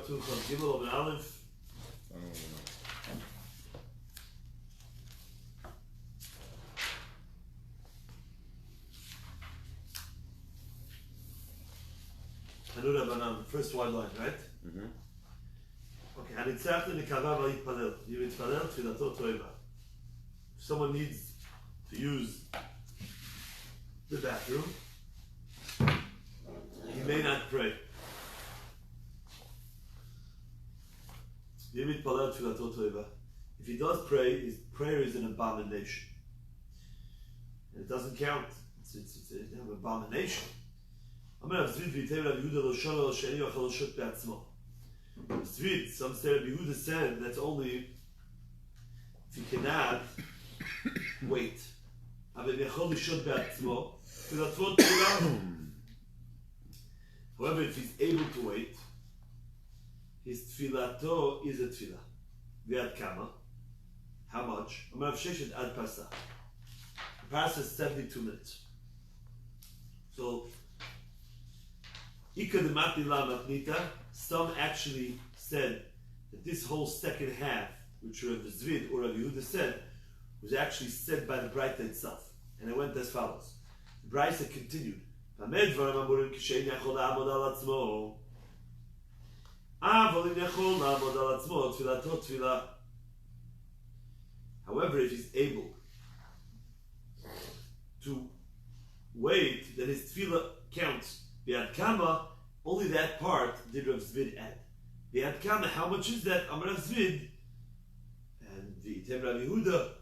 up to Chaf Gimel or Aleph? I don't know. Hanura Banan, the first white line, right? Mm-hmm. Okay, Hanitzach Nikava Vayitpalel. You Yitpalel Tfilato Toeva. If someone needs to use the bathroom, he may not pray. Yitpalel Tfilato Toeva. If he does pray, his prayer is an abomination. And it doesn't count. It's an abomination. Zvid, some say Rabbi Yehuda said that's only if he cannot wait. However, if he's able to wait, his tfilato is a tfilah. V'ad kama. How much? Masechet ad parsa. The parsa is 72 minutes. So, some actually said that this whole second half, which Rabbi Zvid or Rabbi Yehuda said, was actually said by the Braita itself. And it went as follows. The Braita continued. However, if he's able to wait, then his tefillah counts. V'ad kama, only that part did Rav Zvid add. V'ad kama, how much is that? Amar Rav Zvid, and the Tem Rabbi Yehuda,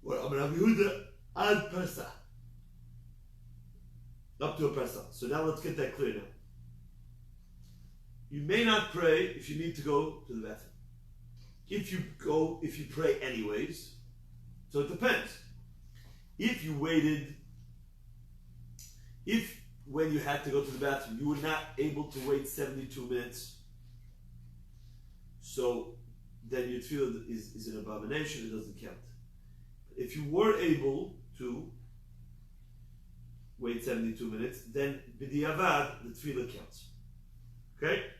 or Amar Rabbi Yehuda, ad parsa. Up to a parsa. So now let's get that clear now. You may not pray if you need to go to the bathroom. If you pray anyways, so it depends. If you waited, when you had to go to the bathroom, you were not able to wait 72 minutes, so then your tefillah is an abomination, it doesn't count. If you were able to wait 72 minutes, then b'diavad, the tefillah counts. Okay?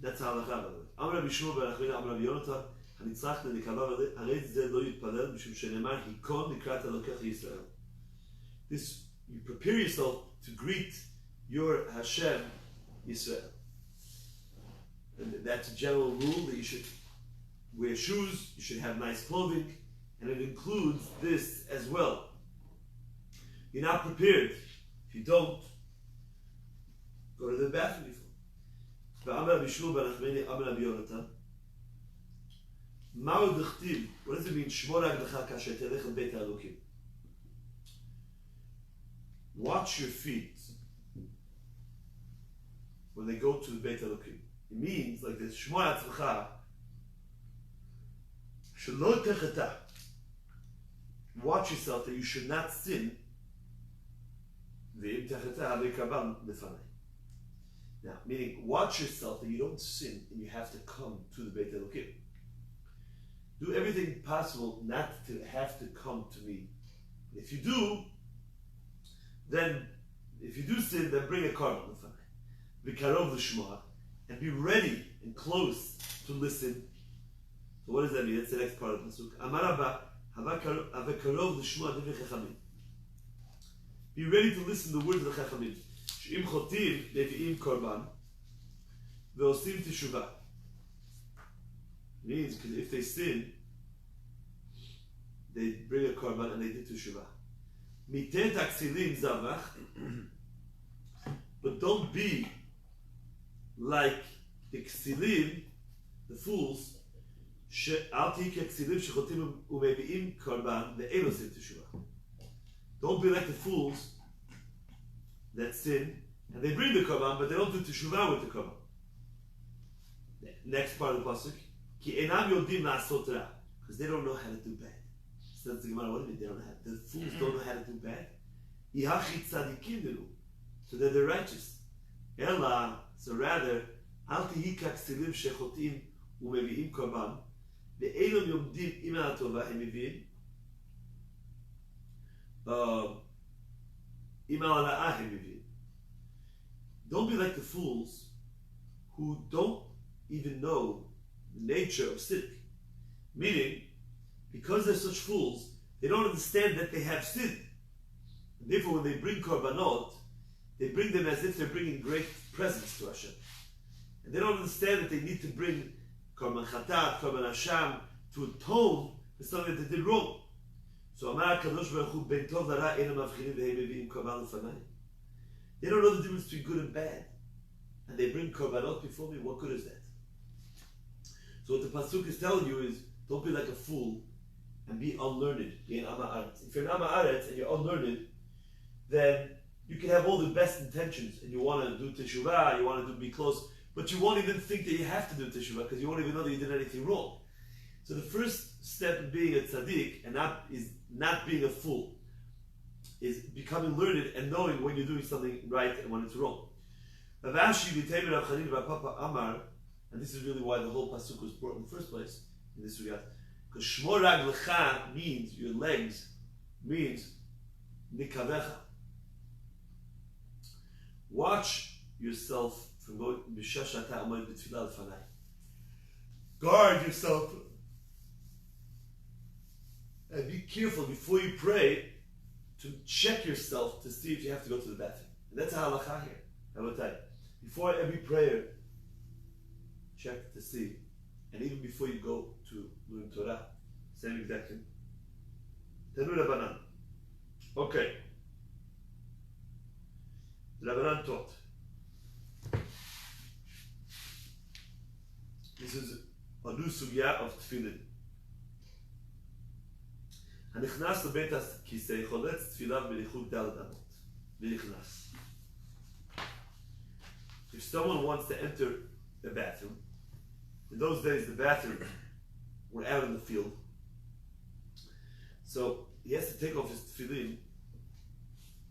That's how the Amar Rabbi Shmuel ben Achmina, Amar Rabbi Yonatan, hanitzach lenikava harei zeh lo yitpalel mishum shenemar hikon nikrat elokech Yisrael. This, you prepare yourself to greet your Hashem Yisrael. And that's a general rule that you should wear shoes, you should have nice clothing, and it includes this as well. You're not prepared. If you don't, go to the bathroom before. What does it mean? Shmor agdecha kasher telech el beit ha'elokim. Watch your feet when they go to the Beit Elokim. It means like this: Shmor atzvacha shelo techeta. Watch yourself that you should not sin. Ve'im techeta havei karban lefanai. Now, meaning, watch yourself that you don't sin and you have to come to the Beit Elokim. Do everything possible not to have to come to me. If you do, then, if you do sin, then bring a korban. V'karov l'shmoa, and be ready and close to listen. So what does that mean? That's the next part of the pasuk. Amar Rabba, havakarov l'shmoa divrei chachamim. Be ready to listen to the words of the chachamim. She'im chotiv levi'im korban, ve'osim teshuvah. Means, because if they sin, they bring a korban and they did teshuvah. Mitet aksilim zavach, but don't be like the ksilim, the fools. Al tihi kaksilim shechotim umevi'im korban ve'ein osim teshuvah. Don't be like the fools that sin and they bring the korban, but they don't do teshuvah with the korban. Next part of the pasuk, ki enam yodim la'asot ra, because they don't know how to do bad. So that's the Gemara. What do you mean they don't know how? The fools don't know how to do bad. Ihachit tzadikim delu, so they're the righteous. Ela, so rather, al tihi kaksilim shechotim umevi'im korban ve'elom yomdim im al tova hem mevi'im im al ha'ah hem mevi'im. Don't be like the fools who don't even know the nature of sidq. Meaning, because they're such fools, they don't understand that they have sin. And therefore, when they bring korbanot, they bring them as if they're bringing great presents to Hashem. And they don't understand that they need to bring korban chatat, korban hasham, to atone for something that they did wrong. So Amar Kadosh Baruch Hu ben tov lara enam avchinim vehem meviim korban lefanai. They don't know the difference between good and bad, and they bring korbanot before me. What good is that? So what the pasuk is telling you is, don't be like a fool and be unlearned. Be an Amma Aretz. If you're an Amma Aretz and you're unlearned, then you can have all the best intentions and you want to do teshuvah, you want to be close, but you won't even think that you have to do teshuvah because you won't even know that you did anything wrong. So the first step in being a tzaddik and not being a fool is becoming learned and knowing when you're doing something right and when it's wrong. And this is really why the whole pasuk was brought in the first place in this regard. Because shmor raglecha means your legs, means nikavecha. Watch yourself from going b'shashata amod b'tfilah l'fanai. Guard yourself and be careful before you pray to check yourself to see if you have to go to the bathroom. And that's a halakha here. I will tell you. Before every prayer, check to see. And even before you go to learn Torah, same exact thing. Tanu Rabbanan. Okay. Rabbanan taught. This is a new sugya of tefillin. הנכנס לבית הכיסא חולץ תפילה בריחוק ד' אמות. ונכנס. If someone wants to enter the bathroom, in those days the bathroom were out in the field, so he has to take off his tefillin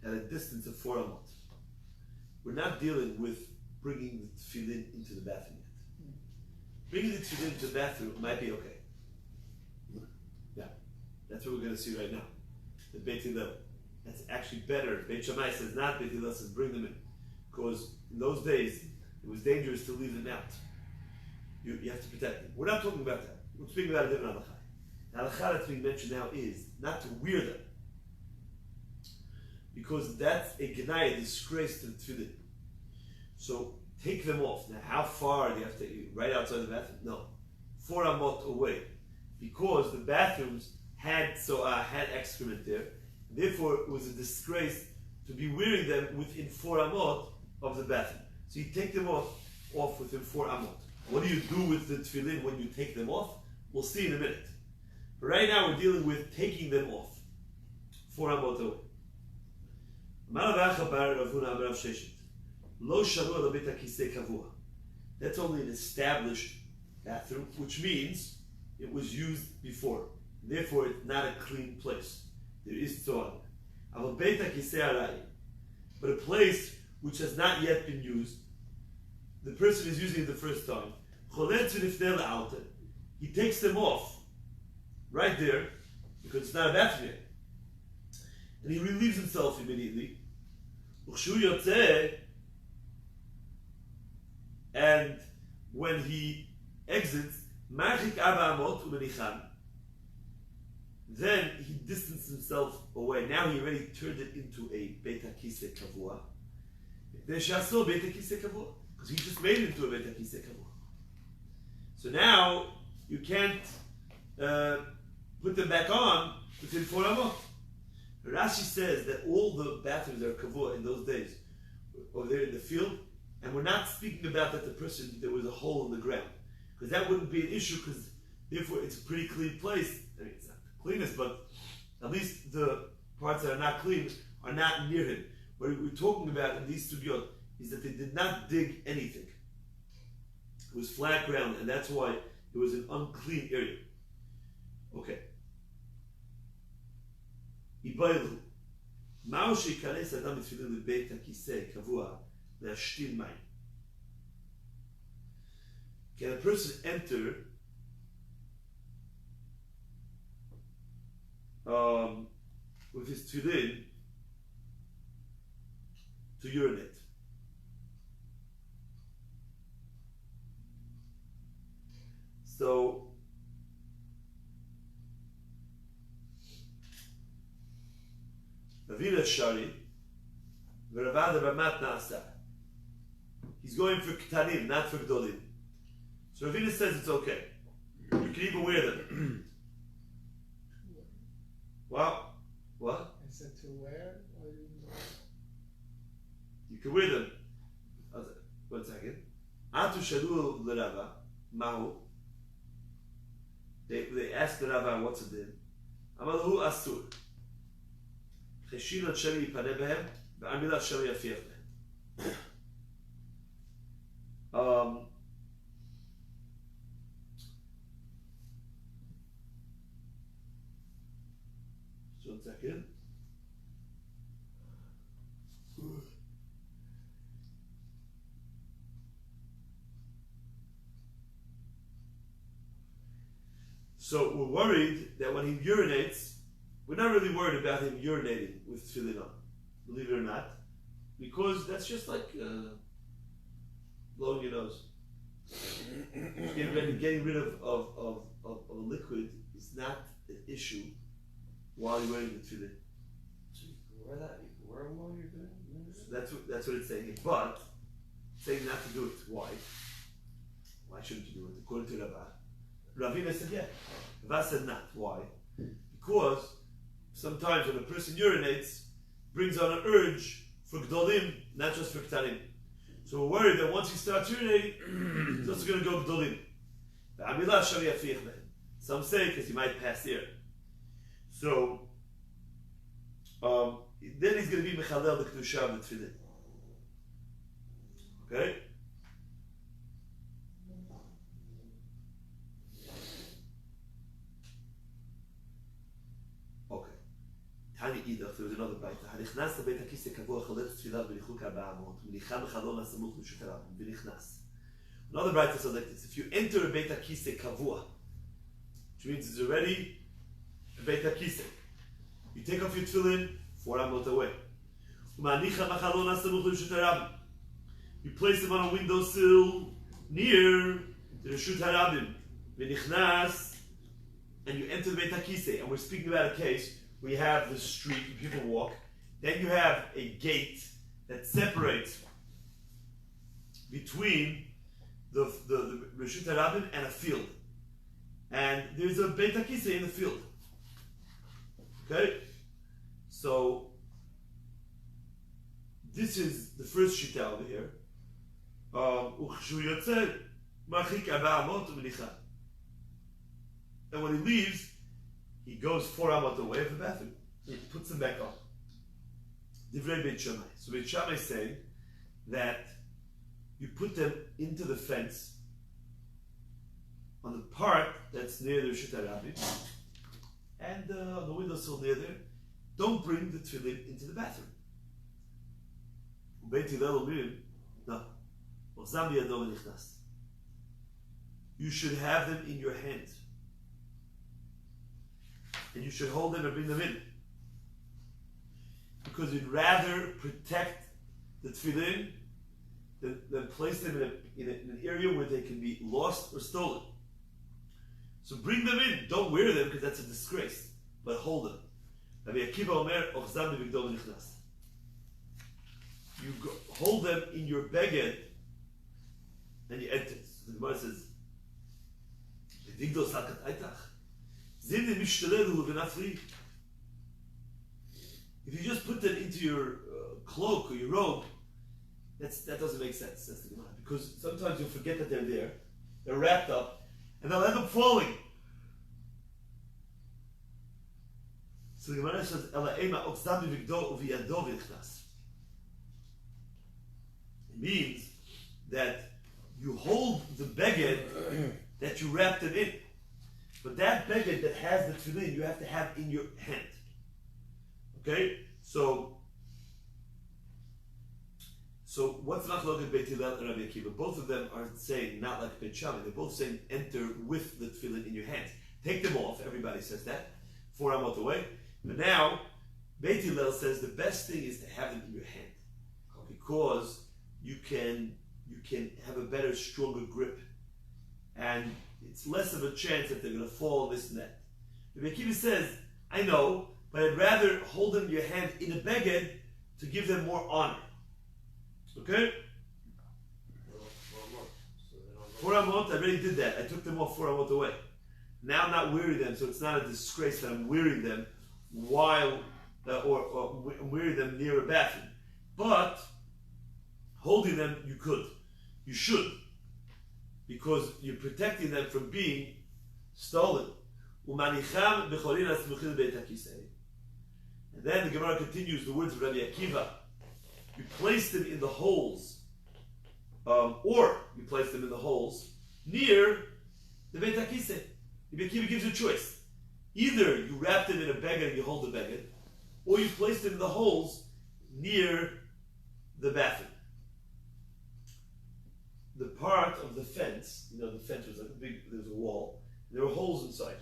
at a distance of 4 amot. We're not dealing with bringing the tefillin into the bathroom yet. Bringing the tefillin into the bathroom might be okay. Yeah, that's what we're going to see right now. The Beit Hillel. That's actually better. Beit Shammai says not Beit Hillel, says bring them in. Because in those days, it was dangerous to leave them out. You have to protect them. We're not talking about that. We're speaking about a different halakha. The halakha that's being mentioned now is not to wear them. Because that's a genai, a disgrace to the tefillin. So take them off. Now, how far do you have to take? Right outside the bathroom? No. 4 amot away. Because the bathrooms had excrement there. Therefore, it was a disgrace to be wearing them within 4 amot of the bathroom. So you take them off within 4 amot. What do you do with the tefillin when you take them off? We'll see in a minute. But right now we're dealing with taking them off. 4 amot away. That's only an established bathroom, which means it was used before. Therefore, it's not a clean place. There is tzor. But a place which has not yet been used, the person is using it the first time. He takes them off right there because it's not a bathroom yet. And he relieves himself immediately. And when he exits, then he distanced himself away. Now he already turned it into a Beit HaKiseh Kavua. Because he just made it into a Beit HaKiseh Kavua. So now you can't put them back on within 4 amot. Rashi says that all the bathrooms that are kavua in those days over there in the field, and we're not speaking about that there was a hole in the ground, because that wouldn't be an issue, because therefore it's a pretty clean place. I mean, it's not the cleanest, but at least the parts that are not clean are not near him. What we're talking about in these sugyot is that they did not dig anything. It was flat ground, and that's why it was an unclean area. Okay. Ibaylu. מהו שייכנס אדם בתפילין לבית הכיסא קבוע להשתין מים? Can a person enter with his tefillin to urinate? Ravina Shari, Ravada Ramat Nasa. He's going for Ktanim, not for Gdolim. So Ravina says it's okay. You can even wear them. Well, what? I said to wear? You can wear them. 1 second. Atu Shalu L'Rava, Mahu. They asked the Rava, what's the din? Amalahu Asur. Cheshinot Shemi Yipaneh Behem, Ve'amilat Shemi Yafiach Behem. Just 1 second. So we're worried that when he urinates, we're not really worried about him urinating with tefillin on, believe it or not, because that's just like blowing your nose. Getting rid of a liquid is not an issue while you're wearing the tefillin. So you can wear that, you can wear them while you're doing it? So that's what it's saying. But saying not to do it. Why? Why shouldn't you do it? According to Rava. Ravina said yeah. Rava said not. Why? Because sometimes when a person urinates, brings on an urge for gdolim, not just for ktanim. So we're worried that once he starts urinating, he's also going to go gdolim. Some say because he might pass here. So then he's going to be mechalel the kedusha of the tefillin. Okay. Tani Idach, there was another baita. Hanichnas לבית הכיסא קבוע חולץ תפילה בניחוק 400, מניחה בחלון הסמוך לרשות הרב, ונכנס. Another baita says like this: if you enter a beit hakiseh kavua, which means it's already a beit hakiseh, you take off your tefillin 4 amot away. Umanicha machalon hasamuch l'reshut harabim. You place them on a windowsill near the reshut harabim, v'nichnas, and you enter the beit hakiseh. And we're speaking about a case. We have the street, people walk. Then you have a gate that separates between the Reshut HaRabim and a field. And there's a Beit HaKiseh in the field. Okay? So, this is the first shita over here. And when he leaves, he goes 4 amot away from the bathroom. He puts them back on. Divrei Beit Shammai. So Beit Shammai is saying that you put them into the fence on the part that's near the Reshut HaRabim and on the windowsill near there. Don't bring the tefillin into the bathroom. Beit Hillel Omirim, no. You should have them in your hands. And you should hold them and bring them in. Because you'd rather protect the tefillin than place them in an area where they can be lost or stolen. So bring them in. Don't wear them because that's a disgrace. But hold them. Rabbi Akiva Omer, Ochzam b'migdol v'nichnas. You hold them in your beged and you enter. So the Gemara says, "V'digdol sakat aitach." If you just put them into your cloak or your robe, that doesn't make sense. That's the Gemara. Because sometimes you'll forget that they're there, they're wrapped up, and they'll end up falling. So the Gemara says, it means that you hold the beged that you wrap them in. But that beged that has the tefillin, you have to have in your hand. Okay? So what's Machlokes Beit Hillel and Rabbi Akiva? Both of them are saying, not like Beit Shammai, they're both saying enter with the tefillin in your hands. Take them off, everybody says that, 4 amot away. But now, Beit Hillel says the best thing is to have them in your hand. Because you can have a better, stronger grip. And it's less of a chance that they're going to fall, this and that. Rabbi Akiva says, I know, but I'd rather hold them in your hand in a beged to give them more honor. Okay? 4 amot, I already did that. I took them off 4 amot away. Now I'm not wearing them, so it's not a disgrace that I'm wearing them while, or wearing them near a bathroom. But holding them, you could. You should. Because you're protecting them from being stolen. And then the Gemara continues the words of Rabbi Akiva. You place them in the holes, or you place them in the holes near the Beit HaKisei. Rabbi Akiva gives you a choice. Either you wrap them in a beged and you hold the beged, or you place them in the holes near the bathroom. The part of the fence, the fence was like there was a wall, there were holes inside.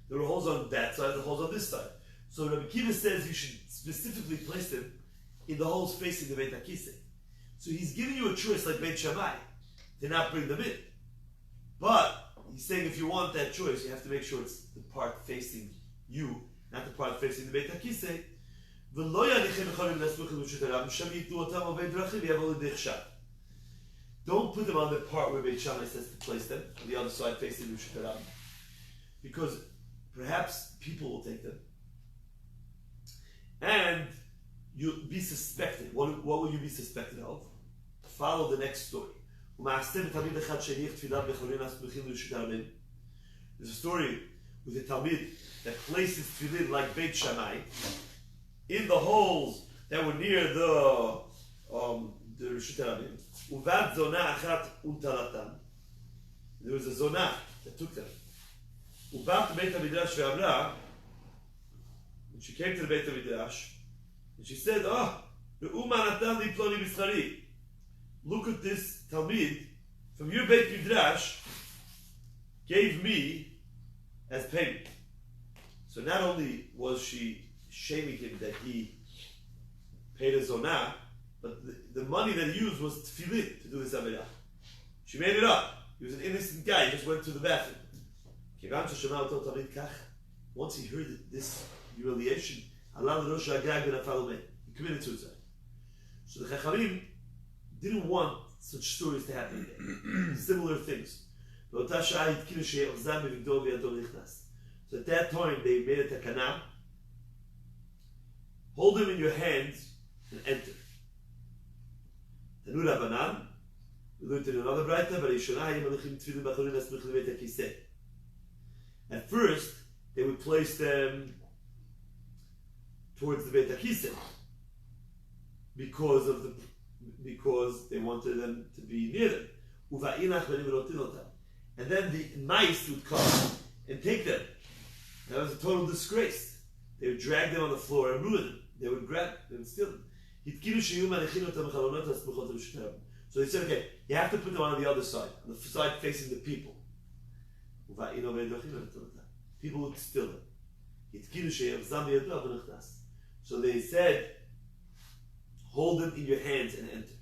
There were holes on that side, the holes on this side. So Rabbi Akiva says you should specifically place them in the holes facing the Beit HaKisei. So he's giving you a choice like Beit Shammai to not bring them in. But he's saying if you want that choice, you have to make sure it's the part facing you, not the part facing the Beit HaKisei. Don't put them on the part where Beit Shammai says to place them, on the other side facing Rosh Hashanah, because perhaps people will take them, and you'll be suspected. What will you be suspected of? Follow the next story. There's a story with a Talmid that places tefillin like Beit Shammai in the holes that were near the Rishut Harabim. Uvad zona achat untalatan. There was a zona that took them. Ubat Beit HaMidrash ve'amra. When she came to the Beit HaMidrash, and she said, Re'uma natan li ploni b'schari. Look at this Talmid from your Beit Midrash gave me as payment. So not only was she shaming him that he paid a zonah, but the money that he used was tefillin to do his avirah. She made it up. He was an innocent guy. He just went to the bathroom. Once he heard this humiliation, he committed suicide. So the Chachamim didn't want such stories to happen again. Similar things. So at that time they made a takana. Hold them in your hands and enter. Tanu Rabbanan, we learned in another brayta, at first, they would place them towards the Beit HaKisei because they wanted them to be near them. And then the mice would come and take them. That was a total disgrace. They would drag them on the floor and ruin them. They would steal them. So they said, okay, you have to put them on the other side, on the side facing the people. People would steal them. So they said, hold them in your hands and enter.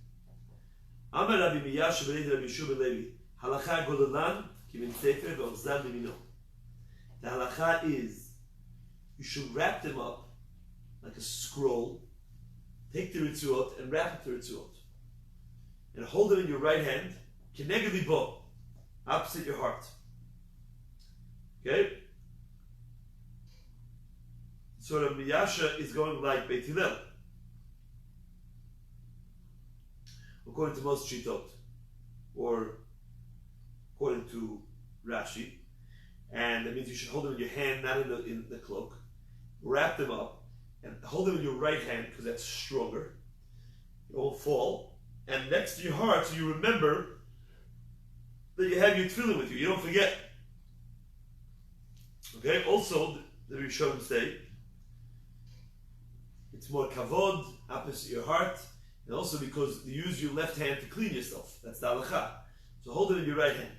The halakha is, you should wrap them up like a scroll, take the ritzuot and wrap the ritzuot, and hold them in your right hand, keneged libo, opposite your heart. Okay? So Rabbi Yasha is going like Beit Hillel, according to most shitot, or according to Rashi, and that means you should hold them in your hand, not in the cloak. Wrap them up and hold them in your right hand because that's stronger. It won't fall. And next to your heart, so you remember that you have your tefillin with you. You don't forget. Okay. Also, the Rishonim say it's more kavod opposite your heart, and also because you use your left hand to clean yourself. That's the halakha. So hold it in your right hand.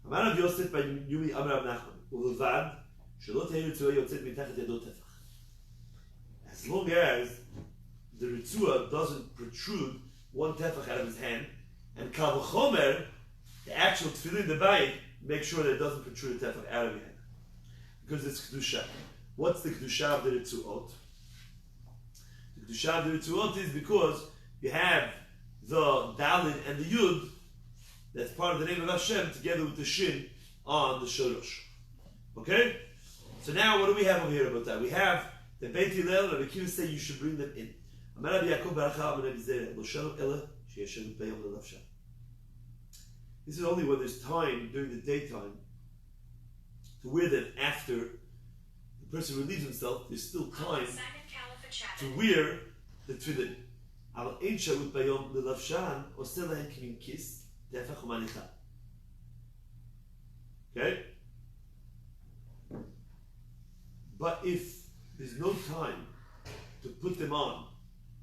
Amar Rav Yosef by Yumi Amar Rav Nachman ulevad shelo tehi ritzua yotzet mitachat yado tefach. As long as the ritzua doesn't protrude one tefach out of his hand, and kal v'chomer, the actual tefillin, the bayit, make sure that it doesn't protrude a tefach out of your hand, because it's kedusha. What's the kedusha of the ritzuot? The kedusha of the ritzuot is because you have the dalid and the yud. That's part of the name of Hashem together with the shin on the shorosh. Okay? So now what do we have over here about that? We have the Beit Hillel and Rabbi Akiva say you should bring them in. This is only when there's time during the daytime to wear them after the person relieves himself. There's still time to wear the tefillin. Okay? But if there's no time to put them on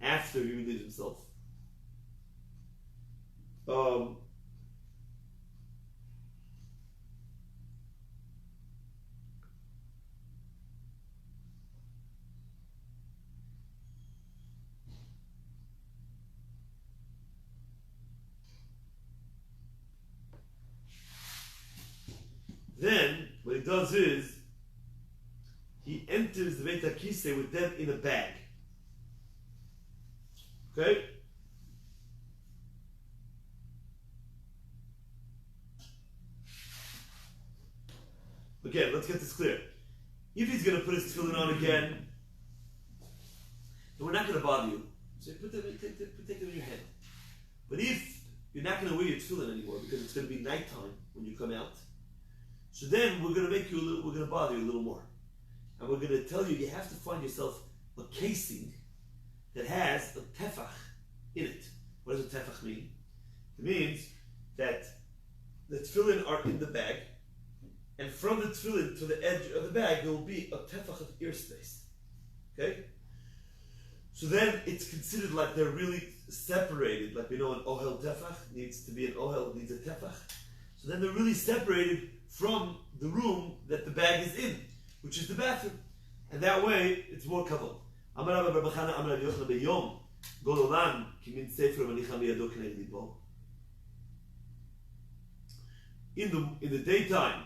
after he relieves himself, then what he does is he enters the Beit HaKisei with them in a bag. Okay? Again, let's get this clear. If he's going to put his tefillin on again, then we're not going to bother you. So take them in your hand. But if you're not going to wear your tefillin anymore because it's going to be nighttime when you come out, so then we're going to bother you a little more. And we're going to tell you have to find yourself a casing that has a tefach in it. What does a tefach mean? It means that the tefillin are in the bag, and from the tefillin to the edge of the bag there will be a tefach of ear space. Okay? So then it's considered like they're really separated. Like we know an ohel tefach needs to be an ohel, needs a tefach. So then they're really separated from the room that the bag is in, which is the bathroom. And that way, it's more kavod. Amar Rabbi Bachana, Amar Rabbi Yochanan beyom, gololan, kimin sefer manicha miyado k'nei libo. In the daytime,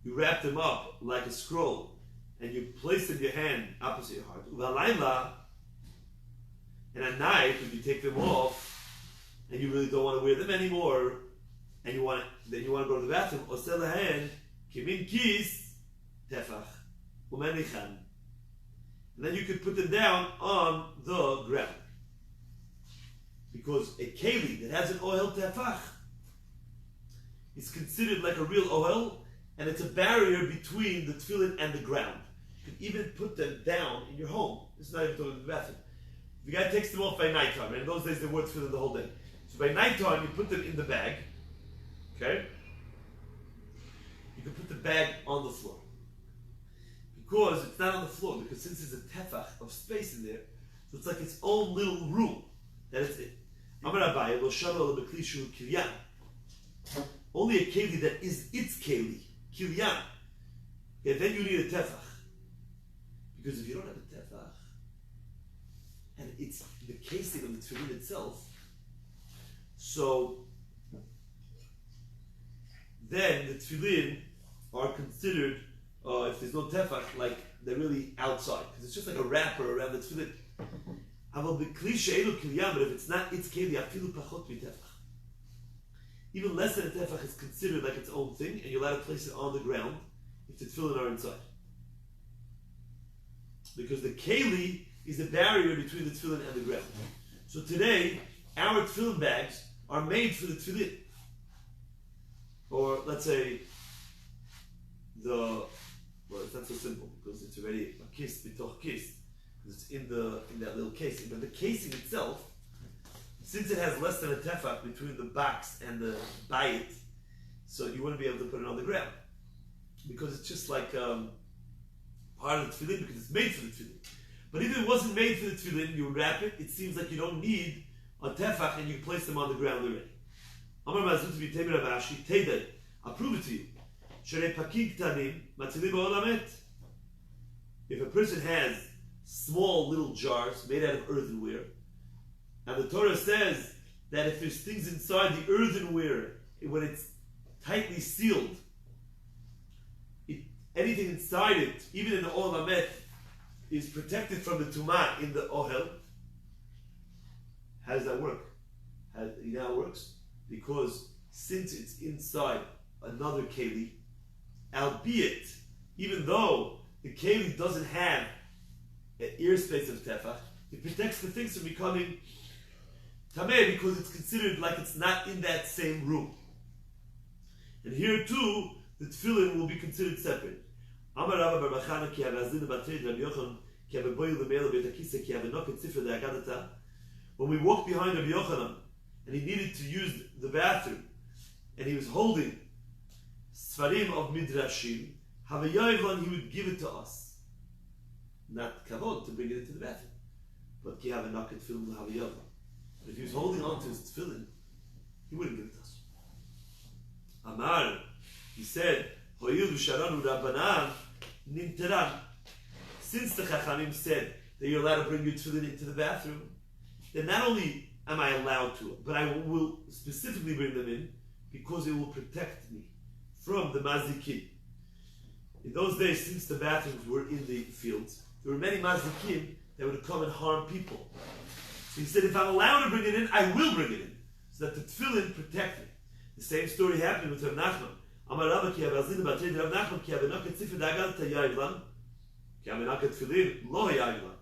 you wrap them up like a scroll, and you place them in your hand opposite your heart. Uvalayla, and at night, when you take them off, and you really don't want to wear them anymore, and you want to go to the bathroom, oseh lahen, kimin kis, tefach, umenichan. And then you could put them down on the ground. Because a keli that has an ohel tefach is considered like a real ohel, and it's a barrier between the tefillin and the ground. You can even put them down in your home. It's not even talking about the bathroom. The guy takes them off by nighttime, and in those days they wore tefillin the whole day. So by nighttime you put them in the bag, okay? You can put the bag on the floor. Because it's not on the floor, because since there's a tefach of space in there, so it's like its own little room. That is it. Only a keli that is its keli, kilyan. Okay, then you need a tefach. Because if you don't have a tefach, and it's the casing of the tefillin itself, so then the tefillin are considered, if there's no tefach, like they're really outside, because it's just like a wrapper around the tefillin. But if it's not its keli, afilu pachot mitefach. Even less than a tefach is considered like its own thing, and you're allowed to place it on the ground if the tefillin are inside. Because the keli is the barrier between the tefillin and the ground. So today, our tefillin bags are made for the tefillin. Or let's say well, it's not so simple because it's already a kiss bitoch kiss, because it's in that little casing. But the casing itself, since it has less than a tefach between the box and the bayit, so you wouldn't be able to put it on the ground because it's just like part of the tefillin because it's made for the tefillin. But if it wasn't made for the tefillin, you wrap it. It seems like you don't need a tefach and you place them on the ground already. Amar Mazut v'Teimei Rav Ashi Teidei. I'll prove it to you. If a person has small little jars made out of earthenware, and the Torah says that if there's things inside the earthenware, when it's tightly sealed, anything inside it, even in the Ohel Hamet, is protected from the Tumah in the Ohel. How does that work? You know how it works? Because since it's inside another Keli, albeit, even though the Keli doesn't have an ear space of Tefach, it protects the things from becoming Tameh because it's considered like it's not in that same room. And here too, the tefillin will be considered separate. Amar Rabba Bar Machana ki havazin batrid Rabbi Yochanan ki havaboy lemeil beit hakisa ki havanoket sifra de'agadata. When we walked behind Rabbi Yochanan and he needed to use the bathroom and he was holding Sfarim of Midrashim, Havayayvlan, he would give it to us. Not kavod to bring it into the bathroom, but ki havanoket tefillin Havayayvlan. But if he was holding on to his tefillin, he wouldn't give it to us. Amar, he said, Hoyil v'sharanu rabbanan ninteran. Since the Chachamim said that you're allowed to bring your tefillin into the bathroom, then not only am I allowed to, but I will specifically bring them in because it will protect me from the mazikim. In those days, since the bathrooms were in the fields, there were many mazikim that would come and harm people. So he said, if I'm allowed to bring it in, I will bring it in, so that the tefillin protect me. The same story happened with Rav Nachman. Amar Rabba ki havazin batrid Rav Nachman ki havanoket sifra de'agadata yayvlan ki havanoket tefillin lo yayvlan.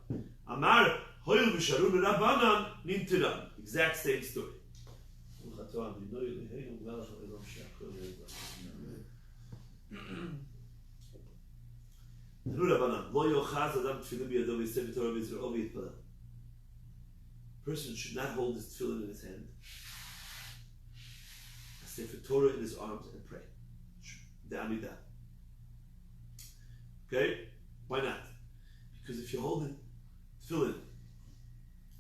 Amar hoyil v'sharun rabbanan nintiran. Exact same story. Person should not hold his tefillin in his hand, a Sefer Torah in his arms, and pray. The Amidah. Okay? Why not? Because if you're holding tefillin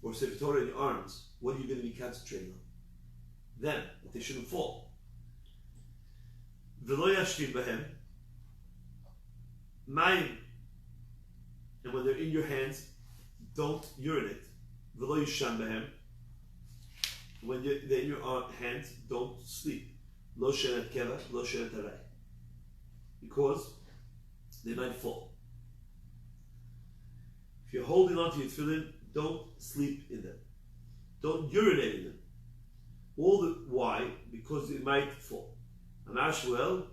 or Sefer Torah in your arms, what are you going to be concentrating on? Them, that they shouldn't fall. V'lo yashtim b'hem, mayim, and when they're in your hands, don't urinate. V'lo yishan b'hem, when they're in your hands, don't sleep. Lo shenet keva, lo shenet haray, because they might fall. If you're holding on to your tefillin, don't sleep in them. Don't urinate in them. Why? Because it might fall. Amar Shmuel,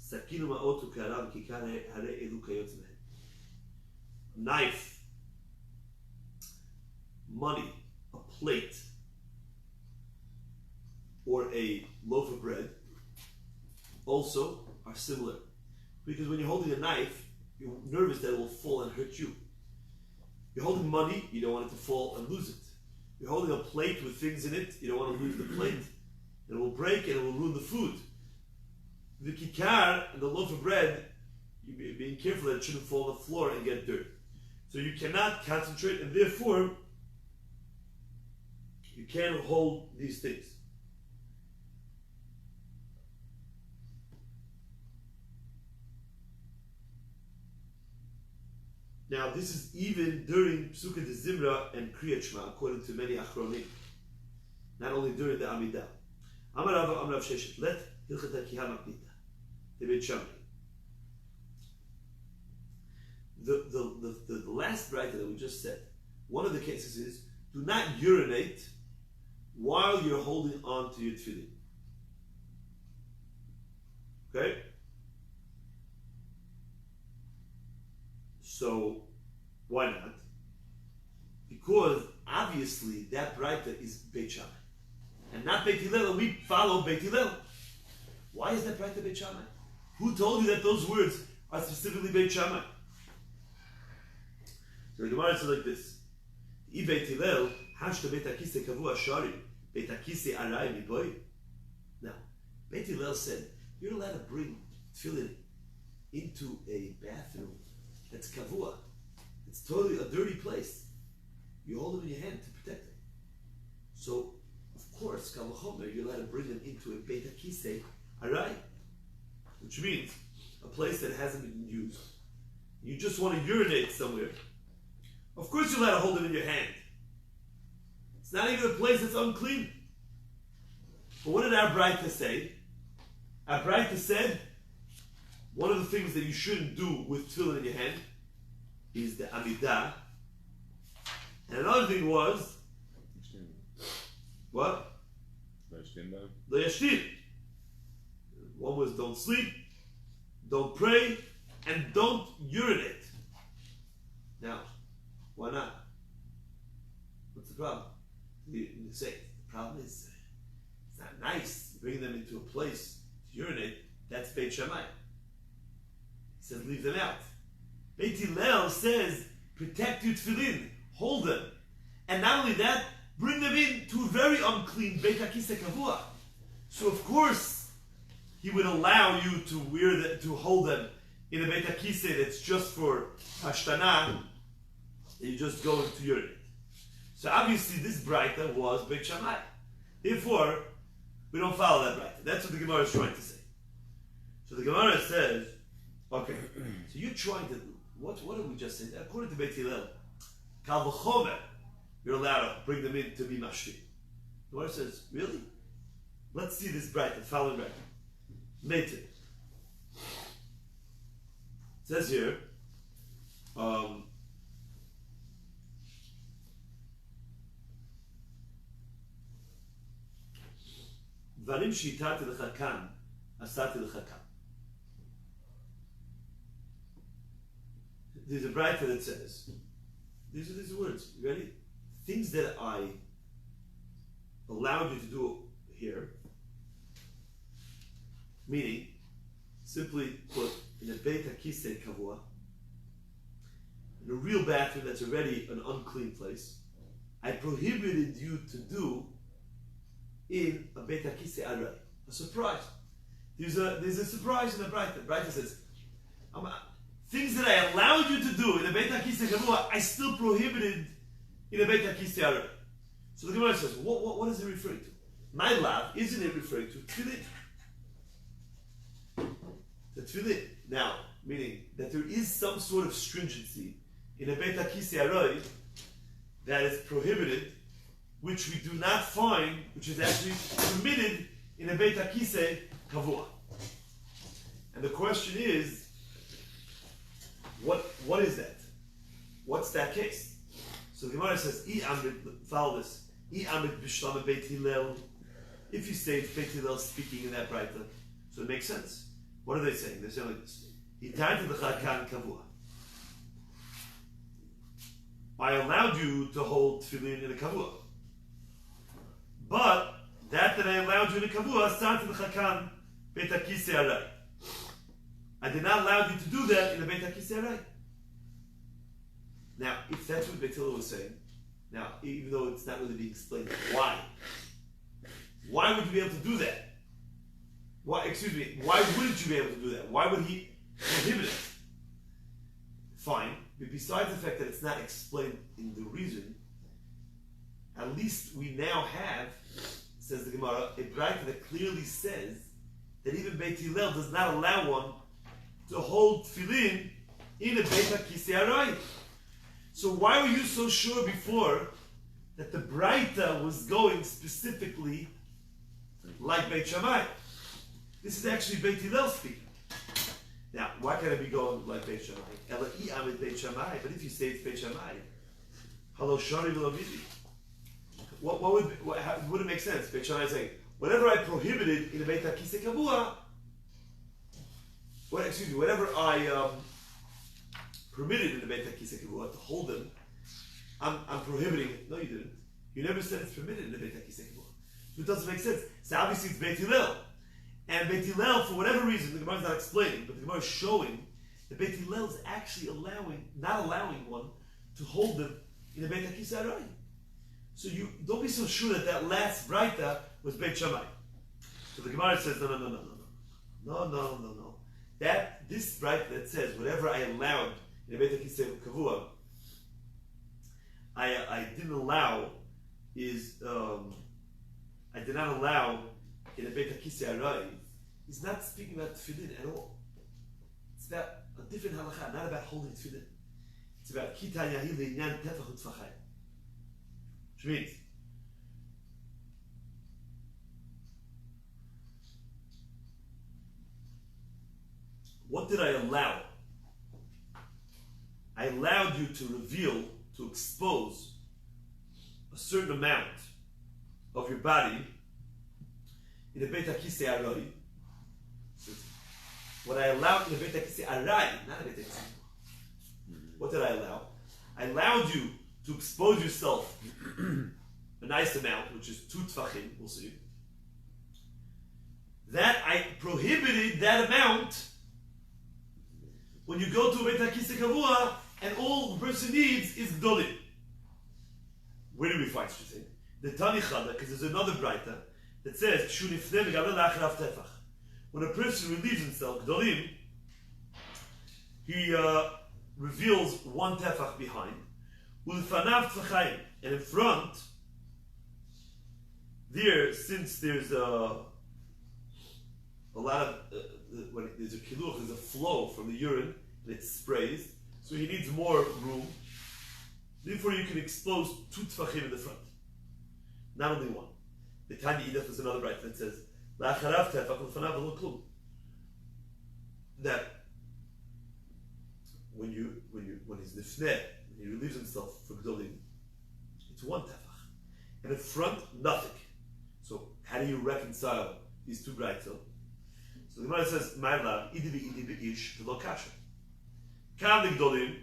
sakinu ma'otu karav kikar hare elu kayotz mehem. Knife, money, a plate, or a loaf of bread also are similar. Because when you're holding a knife, you're nervous that it will fall and hurt you. You're holding money, you don't want it to fall and lose it. You're holding a plate with things in it, you don't want to lose the plate. And it will break and it will ruin the food. The kikar and the loaf of bread, you're being careful that it shouldn't fall on the floor and get dirt. So you cannot concentrate, and therefore, you can't hold these things. Now, this is even during Psukkah de Zimra and Kriyat Shema, according to many Achronim. Not only during the Amidah. Amar Rava Amar Rav Sheshet, let Hilchat HaKiha Maknita, the Beit Shammai. The last writer that we just said, one of the cases is, do not urinate while you're holding on to your tefillin. Okay? So, why not? Because obviously that writer is Beit Shammai. And not Beit Hillel, and we follow Beit Hillel. Why is that writer Beit Shammai? Who told you that those words are specifically Beit Shammai? So the Gemara says like this: I Beit Hillel, hashta Beit Hakise kavu ashari, Beit Hakise aray miboy. Now, Beit Hillel said you're allowed to bring tefillin into a bathroom that's kavua. It's totally a dirty place. You hold them in your hand to protect them. So, of course, kal v'chomer, you're allowed to bring them into a Beit Hakise aray, which means a place that hasn't been used. You just want to urinate somewhere. Of course you're allowed to hold it in your hand. It's not even a place that's unclean. But what did our Braita say? Our Braita said, one of the things that you shouldn't do with tefillin in your hand is the amidah. And another thing was, what? The yashtin. One was don't sleep, don't pray, and don't urinate. Now, why not? What's the problem? You say, the problem is, it's not nice to bring them into a place to urinate. That's Beit Shammai. He says, leave them out. Beit Hillel says, protect your tefillin, hold them. And not only that, bring them in to a very unclean Beit HaKisei Kavua. So of course, he would allow you to wear them, to hold them in a Beit HaKisei that's just for Hashtana, and you just go to urinate. So obviously this Braita was Beit Shammai. Therefore, we don't follow that Braita. That's what the Gemara is trying to say. So the Gemara says, okay, so you're trying to, what did we just say? According to Beit Hillel, Kal v'chomer, you're allowed to bring them in to be mashri. The Gemara says, really? Let's see this Braita, the following Braita. Meitir. It says here, דברים שהתרתי לך כאן, עשיתי לך כאן. There's a Braita that says, these are words, you ready? Things that I allowed you to do here, meaning, simply put, in a Beit HaKisei Kavua, in a real bathroom that's already an unclean place, I prohibited you to do in a Beit HaKisei Aray. A surprise. There's a surprise in the Braita. The Braita says, things that I allowed you to do in a Beit HaKisei Kavua, I still prohibited in a Beit HaKisei Aray. So the Gemara says, what is it referring to? My love, isn't it referring to tefillin? The tefillin. Now, meaning that there is some sort of stringency in a Beit HaKisei Aray that is prohibited, which we do not find, which is actually permitted in a Beit HaKisei Kavua. And the question is, what is that? What's that case? So the Gemara says, follow this. Beit Hillel. If you say it's Beit Hillel speaking in that Braita, so it makes sense. What are they saying? They're saying like this. Kavua. I allowed you to hold tefillin in a Kavua. But that I allowed you in a Kavua, started the Chakan Beit HaKisei Aray. I did not allow you to do that in the Beit HaKisei Aray. Now, if that's what Beit Hillel was saying, now, even though it's not really being explained, why? Why would you be able to do that? Why wouldn't you be able to do that? Why would he prohibit it? Fine, but besides the fact that it's not explained in the reason, at least we now have, says the Gemara, a Braita that clearly says that even Beit Hillel does not allow one to hold tefillin in a Beit HaKisei Aray. So why were you so sure before that the Braita was going specifically like Beit Shammai? This is actually Beit Hillel speaking. Now, why can't it be going like Beit Shammai? Ela'i Amid Beit Shammai, but if you say it's Beit Shammai, Halo Shari V'lo Midi. What would it make sense? Beit Shammai is saying, whatever I prohibited in the Beit HaKisei Kavua, whatever I permitted in the Beit HaKisei Kavua to hold them, I'm prohibiting it. No, you didn't. You never said it's permitted in the Beit HaKisei Kavua. So it doesn't make sense. So obviously it's Beit Hillel. And Beit Hillel, for whatever reason, the Gemara is not explaining, but the Gemara is showing that Beit Hillel is actually not allowing one to hold them in the Beit HaKisei Aray. So you don't be so sure that last Braita was Beit Shammai. So the Gemara says, no. This Braita that says whatever I allowed in the Beit HaKisei Kavua, I didn't allow I did not allow in the Beit HaKisei Aray. He's not speaking about tefillin at all. It's about a different halacha, not about holding tefillin. It's about kita yahi le'inyan tefach u'tfachai. Which means, what did I allow? I allowed you to reveal, to expose a certain amount of your body in the Beit HaKisei Arai. What I allowed in the Beit HaKisei Arai, not a Beit HaKisei. What did I allow? I allowed you to expose yourself a nice amount, which is 2 tfachim, we'll see. That I prohibited that amount when you go to a Beit HaKisei Kavua and all the person needs is Gdolim. Where do we find such a thing? The Tani Chada, because there's another Braita that says, when a person relieves himself, Gdolim, he reveals 1 tefach behind, and in front, there, since there's a lot of, when there's a kiluch, there's a flow from the urine, and it sprays, so he needs more room. Therefore, you can expose 2 tefachim in the front, not only 1. The Tanya Idach is another bright that says, "La'acharav tefach l'fanav v'lo klum." That when he's nifneh, when he relieves himself for gdolim, it's 1 tefach, and in front nothing. So how do you reconcile these 2 brights? So the Gemara says, "Ma'alav idi be'ish v'lo kasha." Kam l'gdolim,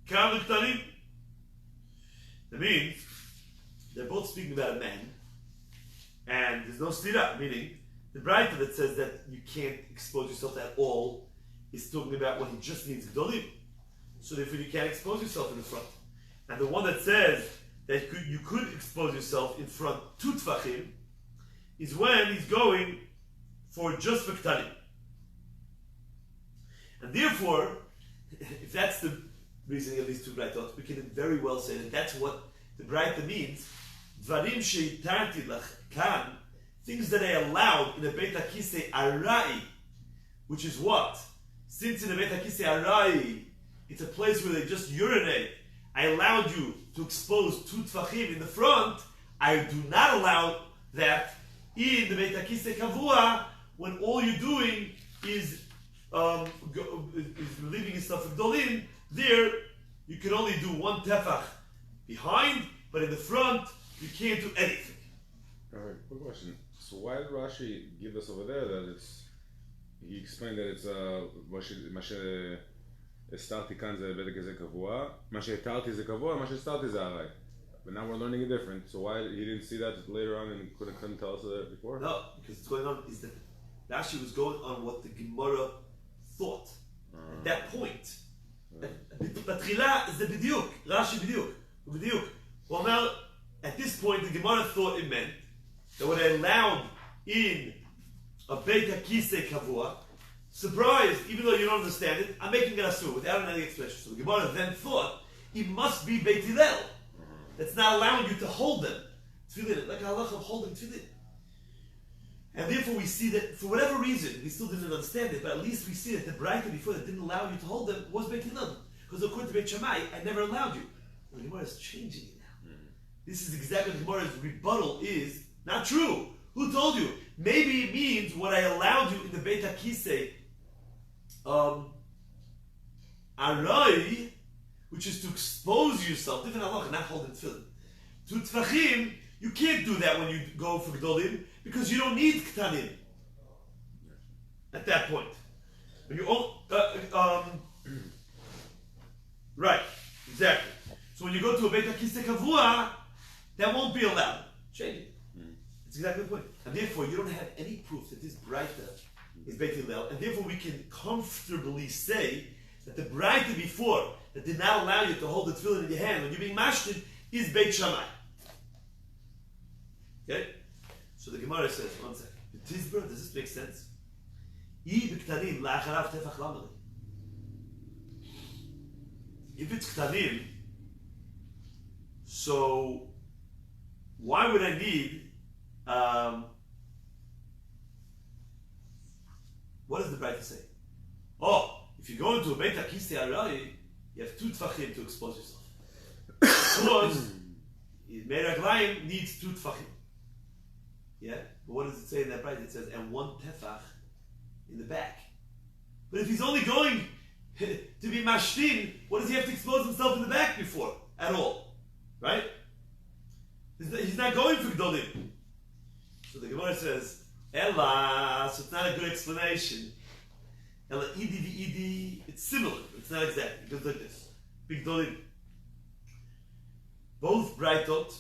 kam l'ktanim. That means they're both speaking about a man, and there's no stira, meaning the Braita that says that you can't expose yourself at all is talking about when he just needs gdolim. So therefore you can't expose yourself in the front. And the one that says that you could expose yourself in front 2 tfachim is when he's going for just v'ktanim. And therefore, if that's the reasoning of these 2 Braitot, we can very well say that that's what the Braita means. Dvarim sheitarti lach kan, things that I allowed in the Beit HaKisei Arai, which is what? Since in the Beit HaKisei Arai, it's a place where they just urinate, I allowed you to expose 2 tfachim in the front. I do not allow that in the Beit HaKisei Kavua, when all you're doing is relieving yourself of Gdolim. There, you can only do 1 tefach behind, but in the front, you can't do anything. Alright, quick question. So why did Rashi give us over there that it's, he explained that it's מה שהסתרתי כאן זה בדק הזה קבוע, מה שהתרתי זה קבוע, מה שהסתרתי זה הרי. But now we're learning it different, so why he didn't see that later on and couldn't tell us that before? No, because what's going on is that Rashi was going on what the Gemara thought at that point. בתחילה זה בדיוק, רש"י בדיוק. הוא אומר, at this point the Gemara thought it meant that what I allowed in a Beit HaKisei Kavua, surprise, even though you don't understand it, I'm making it asur without any explanation. So the Gemara then thought it must be Beit Hillel that's not allowing you to hold them. Tefillin, like a halacha of holding tefillin. And therefore we see that for whatever reason, we still didn't understand it, but at least we see that the Braita before that didn't allow you to hold them was Beit Hillel. Because according to Beit Shammai, I never allowed you. The Gemara is changing it now. This is exactly what the Gemara's rebuttal is. Not true. Who told you? Maybe it means what I allowed you in the Beit HaKisei Arai, which is to expose yourself, different halacha, not holding tefillin. To tfachim, you can't do that when you go for gdolim, because you don't need ktanim at that point. When you right, exactly. So when you go to a Beit HaKisei Kavua, that won't be allowed. Change it. That's exactly the point. And therefore, you don't have any proof that this Braita is Beit Hillel, and therefore we can comfortably say that the Braita before that did not allow you to hold the tefillin in your hand when you're being mashted is Beit Shammai. Okay? So the Gemara says, one second. The Tizbra, does this make sense? If it's ktanim, so why would I need? What does the Braita say? Oh, if you go into a Beit HaKisei Arai, you have 2 tfachim to expose yourself. Because Meraglayim needs 2 tfachim. Yeah? But what does it say in that Braita? It says, and 1 tefach in the back. But if he's only going to be mashtin, what does he have to expose himself in the back before? At all. Right? He's not going for gdolim. So the Gemara says, Ella, so it's not a good explanation. Ella, idi, it's similar. It's not exact. It goes like this. Big gdolim. Both berachot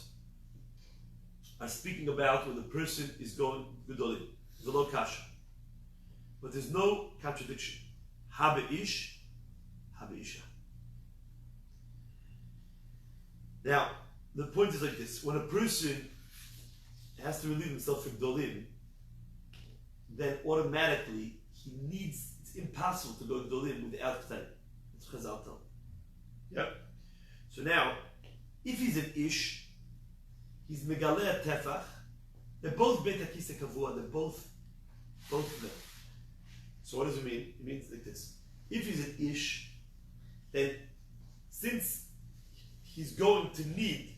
are speaking about when the person is going gdolim. There's a low kasha. But there's no contradiction. Habe ish, habe isha. Now, the point is like this. When a person has to relieve himself from gdolim, then automatically it's impossible to go gdolim without k'tanim. That's Chazal tell. Yep. So now, if he's an ish, he's megaleh tefach. They're both beit hakisa kavua. They're both of them. So what does it mean? It means like this. If he's an ish, then since he's going to need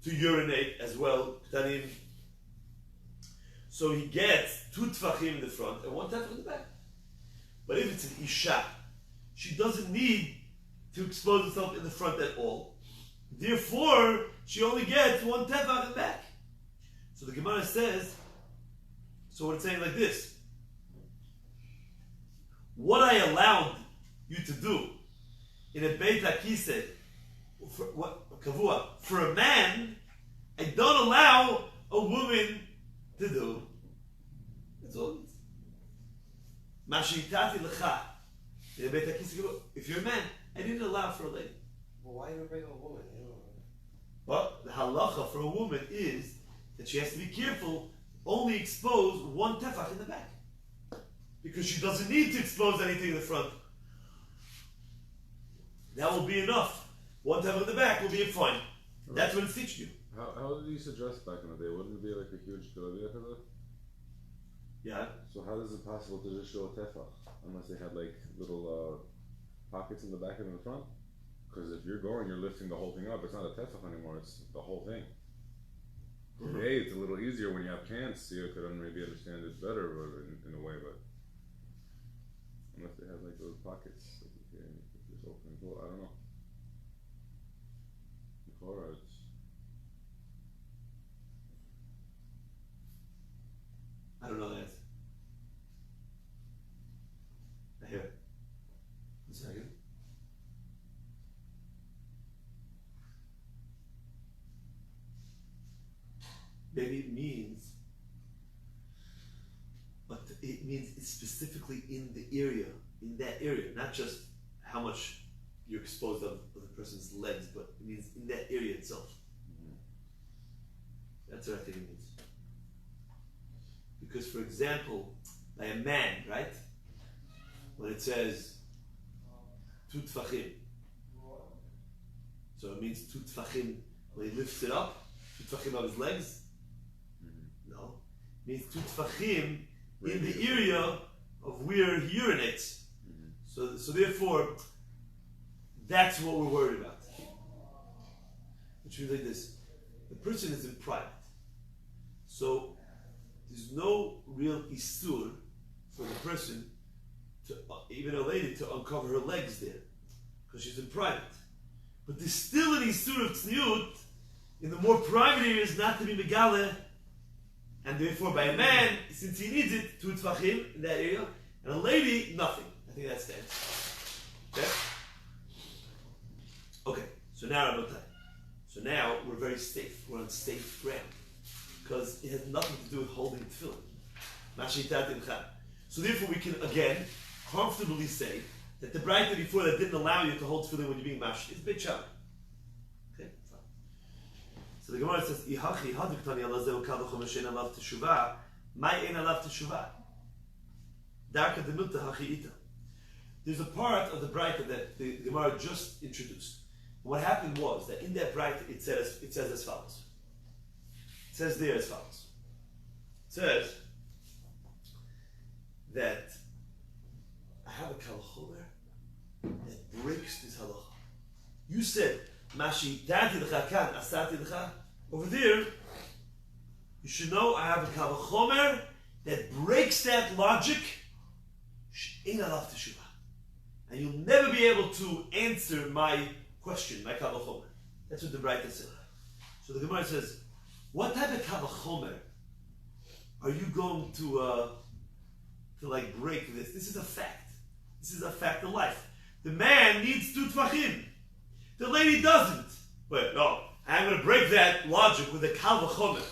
to urinate as well, k'tanim, so he gets 2 tfachim in the front and 1 tefach in the back. But if it's an isha, she doesn't need to expose herself in the front at all. Therefore, she only gets 1 tefach in the back. So the Gemara says, so it's saying like this. What I allowed you to do in a beit hakiseh, kavua, for a man, I don't allow a woman to do. That's all it is. Mashitati lecha. In a beit hakiseh kavua. If you're a man, I didn't allow for a lady. Well, why even bring a woman? You know? But the halacha for a woman is that she has to be careful, only expose 1 tefach in the back. Because she doesn't need to expose anything in the front. That will be enough. 1 tefach in the back will be fine. Right. That's what it's teaching you. How did you suggest back in the day? Wouldn't it be like a huge galavia for that? Yeah. So how is it possible to just show a tefach unless they had like little pockets in the back and in the front? Because if you're lifting the whole thing up. It's not a tefach anymore. It's the whole thing. Today it's a little easier when you have pants, so you could maybe understand it better in a way, but unless they have like those pockets, like you can just open and pull. I don't know. Before I don't know the answer. I hear it. A second. Maybe it means, but it means it's specifically in that area, not just how much you're exposed of the person's legs, but it means in that area itself. Mm-hmm. That's what I think it means. Because, for example, by a man, right? When it says 2 tfachim, so it means 2 tfachim when he lifts it up, 2 tfachim of his legs. No, it means 2 tfachim in the area of where he urinates. Mm-hmm. So therefore, that's what we're worried about. Which means like this: the person is in private, so there's no real isur for the person to, even a lady, to uncover her legs there, because she's in private. But there's still an isur of tzniut in the more private areas not to be megale. And therefore, by a man, since he needs it, 2 tfachim in that area, and a lady, nothing. I think that's the answer. Okay, so now Rabotai. So now we're very safe. We're on safe ground. Because it has nothing to do with holding tefillin. Mashitat imcha. So therefore we can, again, comfortably say that the braita before that didn't allow you to hold tefillin when you're being mashed is beit shammai. Okay, fine. So the Gemara says, "Ihachi hadviktani alazeu kavachom shein alav teshuvah, mai ein alav teshuvah." Darka demilta hachi ita. There's a part of the braita that the Gemara just introduced. What happened was that in that braita it says as follows. It says there as follows. It says that I have a kalachomer that breaks this halacha. You said Mashi dati l'cha kan asati l'cha. Over there, you should know I have a kalachomer that breaks that logic. She'ein alav teshuvah. and you'll never be able to answer my question, my Kal V'chomer. That's what the Braita said. So the Gemara says, what type of Kal V'chomer are you going to like break this? This is a fact. This is a fact of life. The man needs 2 tvachim. The lady doesn't. But no, I'm going to break that logic with a Kal V'chomer.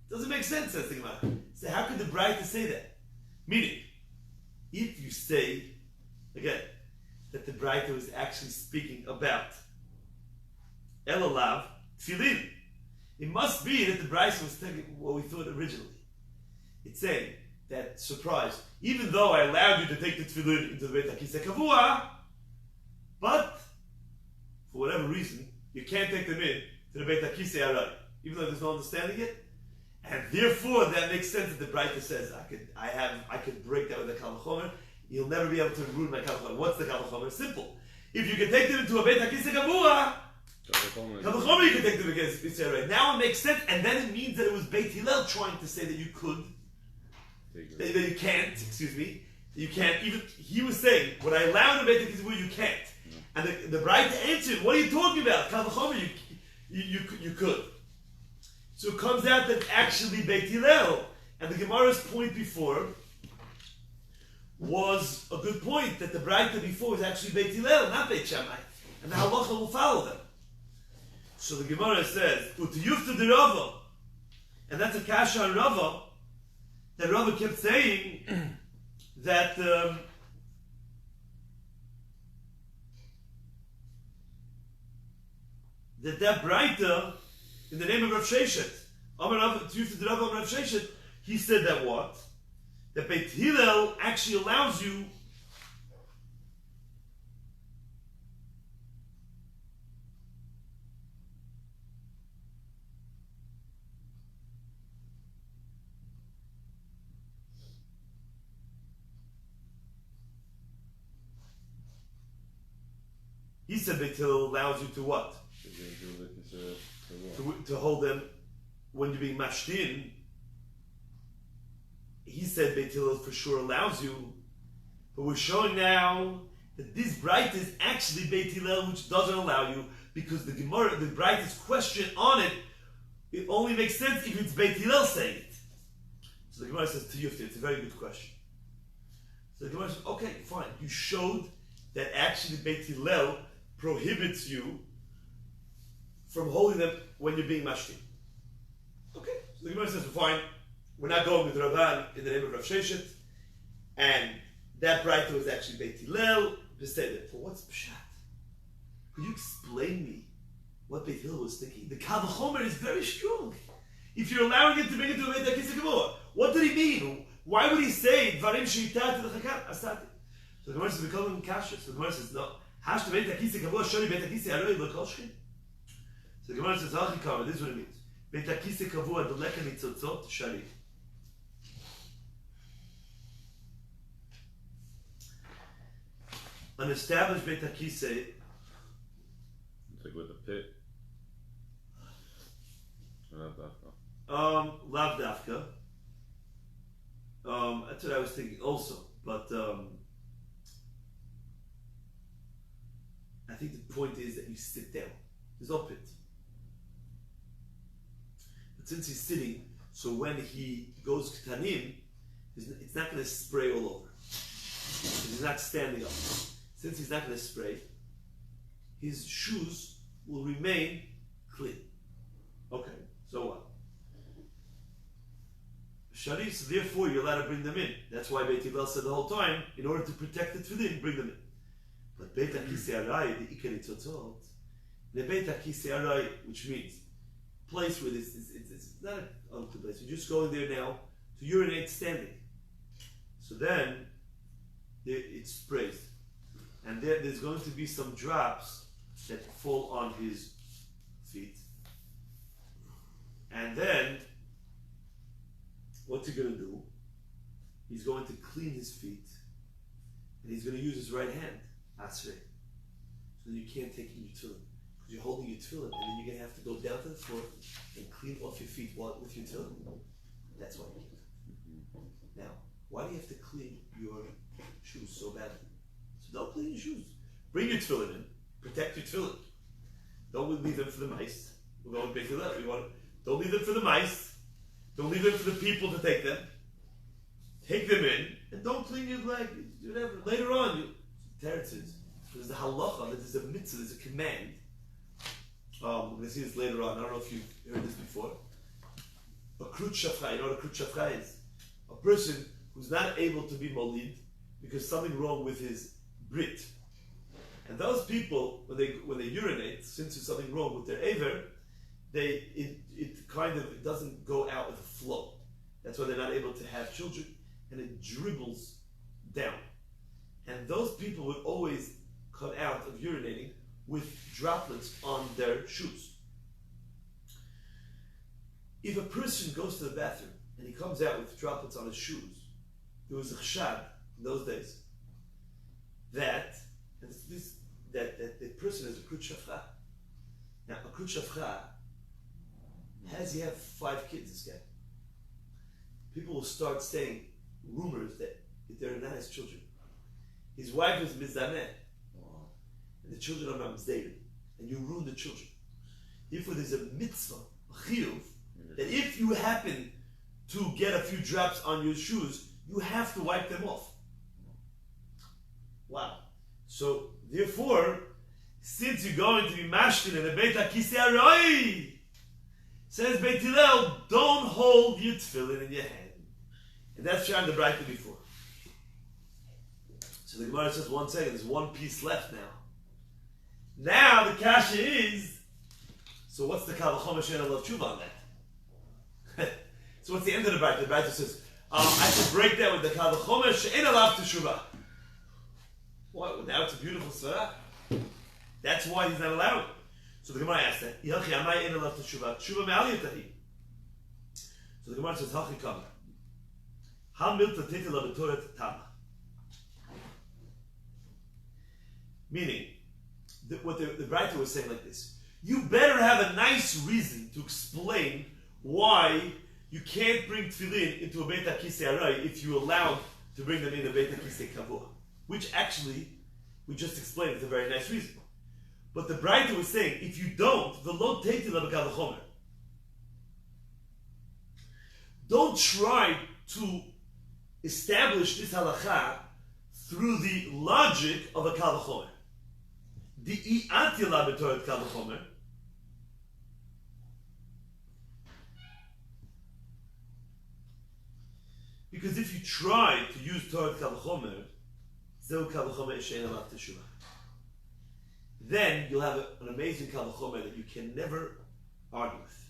Doesn't make sense, says the Gemara. So how could the Braita say that? Meaning, if you say, again, that the Braita was actually speaking about Elalav Tfilin, it must be that the Braita was taking what we thought originally. It's saying that, surprise, even though I allowed you to take the Tfilin into the Beit HaKisei Kavua, but for whatever reason, you can't take them in to the Beit HaKisei Arai, even though there's no understanding it. And therefore, that makes sense that the Braita says, I could break that with a Kal V'chomer. You'll never be able to ruin my Kal V'chomer. What's the Kal V'chomer? Simple. If you can take them into a Beit HaKisei Kavua, Kal V'chomer you can take them against Israel. Now it makes sense, and then it means that it was Beit Hillel trying to say that you could, that you can't, you can't, even, he was saying, what I allow in the Beit HaKisei Kavua, you can't. And the Braita answered, what are you talking about? Kal V'chomer, you could. So it comes out that actually Beit Hillel, and the Gemara's point before was a good point, that the Braita before was actually Beit Hillel, not Beit Shammai, and the halacha will follow them. So the Gemara says, Utiyufta de Rava, and that's a kasha on Rava, that Rava kept saying that that Braita, in the name of Rav Sheshet, he said that what? That Beit Hillel actually allows you he said Beit Hillel allows you to what? To hold them when you're being mashtin. He said Beit Hillel for sure allows you, but we're showing now that this Braita is actually Beit Hillel, which doesn't allow you, because the Gemara, the Braita's question on it, it only makes sense if it's Beit Hillel saying it. So the Gemara says to Yufti, it's a very good question. So the Gemara says, okay, fine, you showed that actually Beit Hillel prohibits you from holding them when you're being mashkin. Okay, so the Gemara says, fine, we're not going with Rabban in the name of Rav Sheshet, and that Braita was actually Beit Hillel. Just say that. For what's Pshat? Could you explain me what Beit Hillel was thinking? The Kal V'chomer is very strong. If you're allowing it to bring it to a Beit HaKisei Kavua, what did he mean? Why would he say Dvarim Sheitah to the Chakam Asati? So the Gemara says, we're calling him Kasha. So the Gemara says, no. Hash Beit HaKisei Kavua, Shoni Beit HaKisei Aroi L'Koshkin. So the Gemara says, Hachikama, this is what it means. Beit HaKisei Kavua Doleka Nitzotzot Shari. An established Beit HaKisei. It's like with a pit. Lav Dafka. That's what I was thinking also. But I think the point is that you sit down. There's no pit. But since he's sitting, so when he goes Ketanim, it's not going to spray all over. He's not standing up. Since he's not going to spray, his shoes will remain clean. Okay, so what? Shari, so therefore you're allowed to bring them in. That's why Beit Hillel said the whole time, in order to protect the tefillin, bring them in. But Beit HaKisei Arai, the Ikar Nitzotzot, the Beit HaKisei Arai, which means place where it's not an unclean place. You're just going there now to urinate standing. So then it sprays. And there's going to be some drops that fall on his feet. And then, what's he going to do? He's going to clean his feet. And he's going to use his right hand, Asrei. So you can't take in your tefillin. Because you're holding your tefillin, and then you're going to have to go down to the floor and clean off your feet with your tefillin. That's why you can't. Now, why do you have to clean your shoes so badly? So don't clean your shoes. Bring your tefillin in. Protect your tefillin. Don't leave them for the mice. We're going big to that. Don't leave them for the mice. Don't leave them for the people to take them. Take them in and don't clean your leg. Whatever. Later on, Teretz says there's a halacha, there's a mitzvah, there's a command. We're going to see this later on. I don't know if you've heard this before. A krut shafra. You know what a krut shafra is? A person who's not able to be molid because something wrong with his brit. And those people, when they urinate, since there's something wrong with their aver, it doesn't go out with a flow. That's why they're not able to have children, and it dribbles down. And those people would always come out of urinating with droplets on their shoes. If a person goes to the bathroom and he comes out with droplets on his shoes, there was a chshad in those days that the person is a krut shafra. Now, a krut shafra, has he have 5 kids, this guy? People will start saying rumors that they're not his children. His wife is mizaneh, and the children are mamzerim, and you ruin the children. Therefore, there's a mitzvah, a chiyuv, that if you happen to get a few drops on your shoes, you have to wipe them off. Wow. So, therefore, since you're going to be mashkin in the Beit HaKisei Aroi, says Beit Hillel, don't hold your tefillin in your hand. And that's shown the Braita before. So the Gemara says, 1 second, there's one piece left now. Now the kasha is, so what's the kal v'chomer she'en alav tshuva on that? So what's the end of the Braita? The Braita says, I should break that with the kal v'chomer she'en alav tshuva. What? Now it's a beautiful sarah. That's why he's not allowed. So the Gemara asks that. So the Gemara says, Hachi Kama. Meaning, what the Braita was saying like this. You better have a nice reason to explain why you can't bring tefillin into a Beit HaKisei Aroi if you're allowed to bring them in a Beit HaKisei Kavua. Which actually, we just explained, it's a very nice reason. But the Braita was saying, if you don't, the lo teiti la b'kal v'chomer. Don't try to establish this halacha through the logic of a kal v'chomer. The i'ati la b'torat kal v'chomer. Because if you try to use torat kal v'chomer, zeu kal v'chomer she'en alav teshuvah. Then you'll have an amazing kal v'chomer that you can never argue with.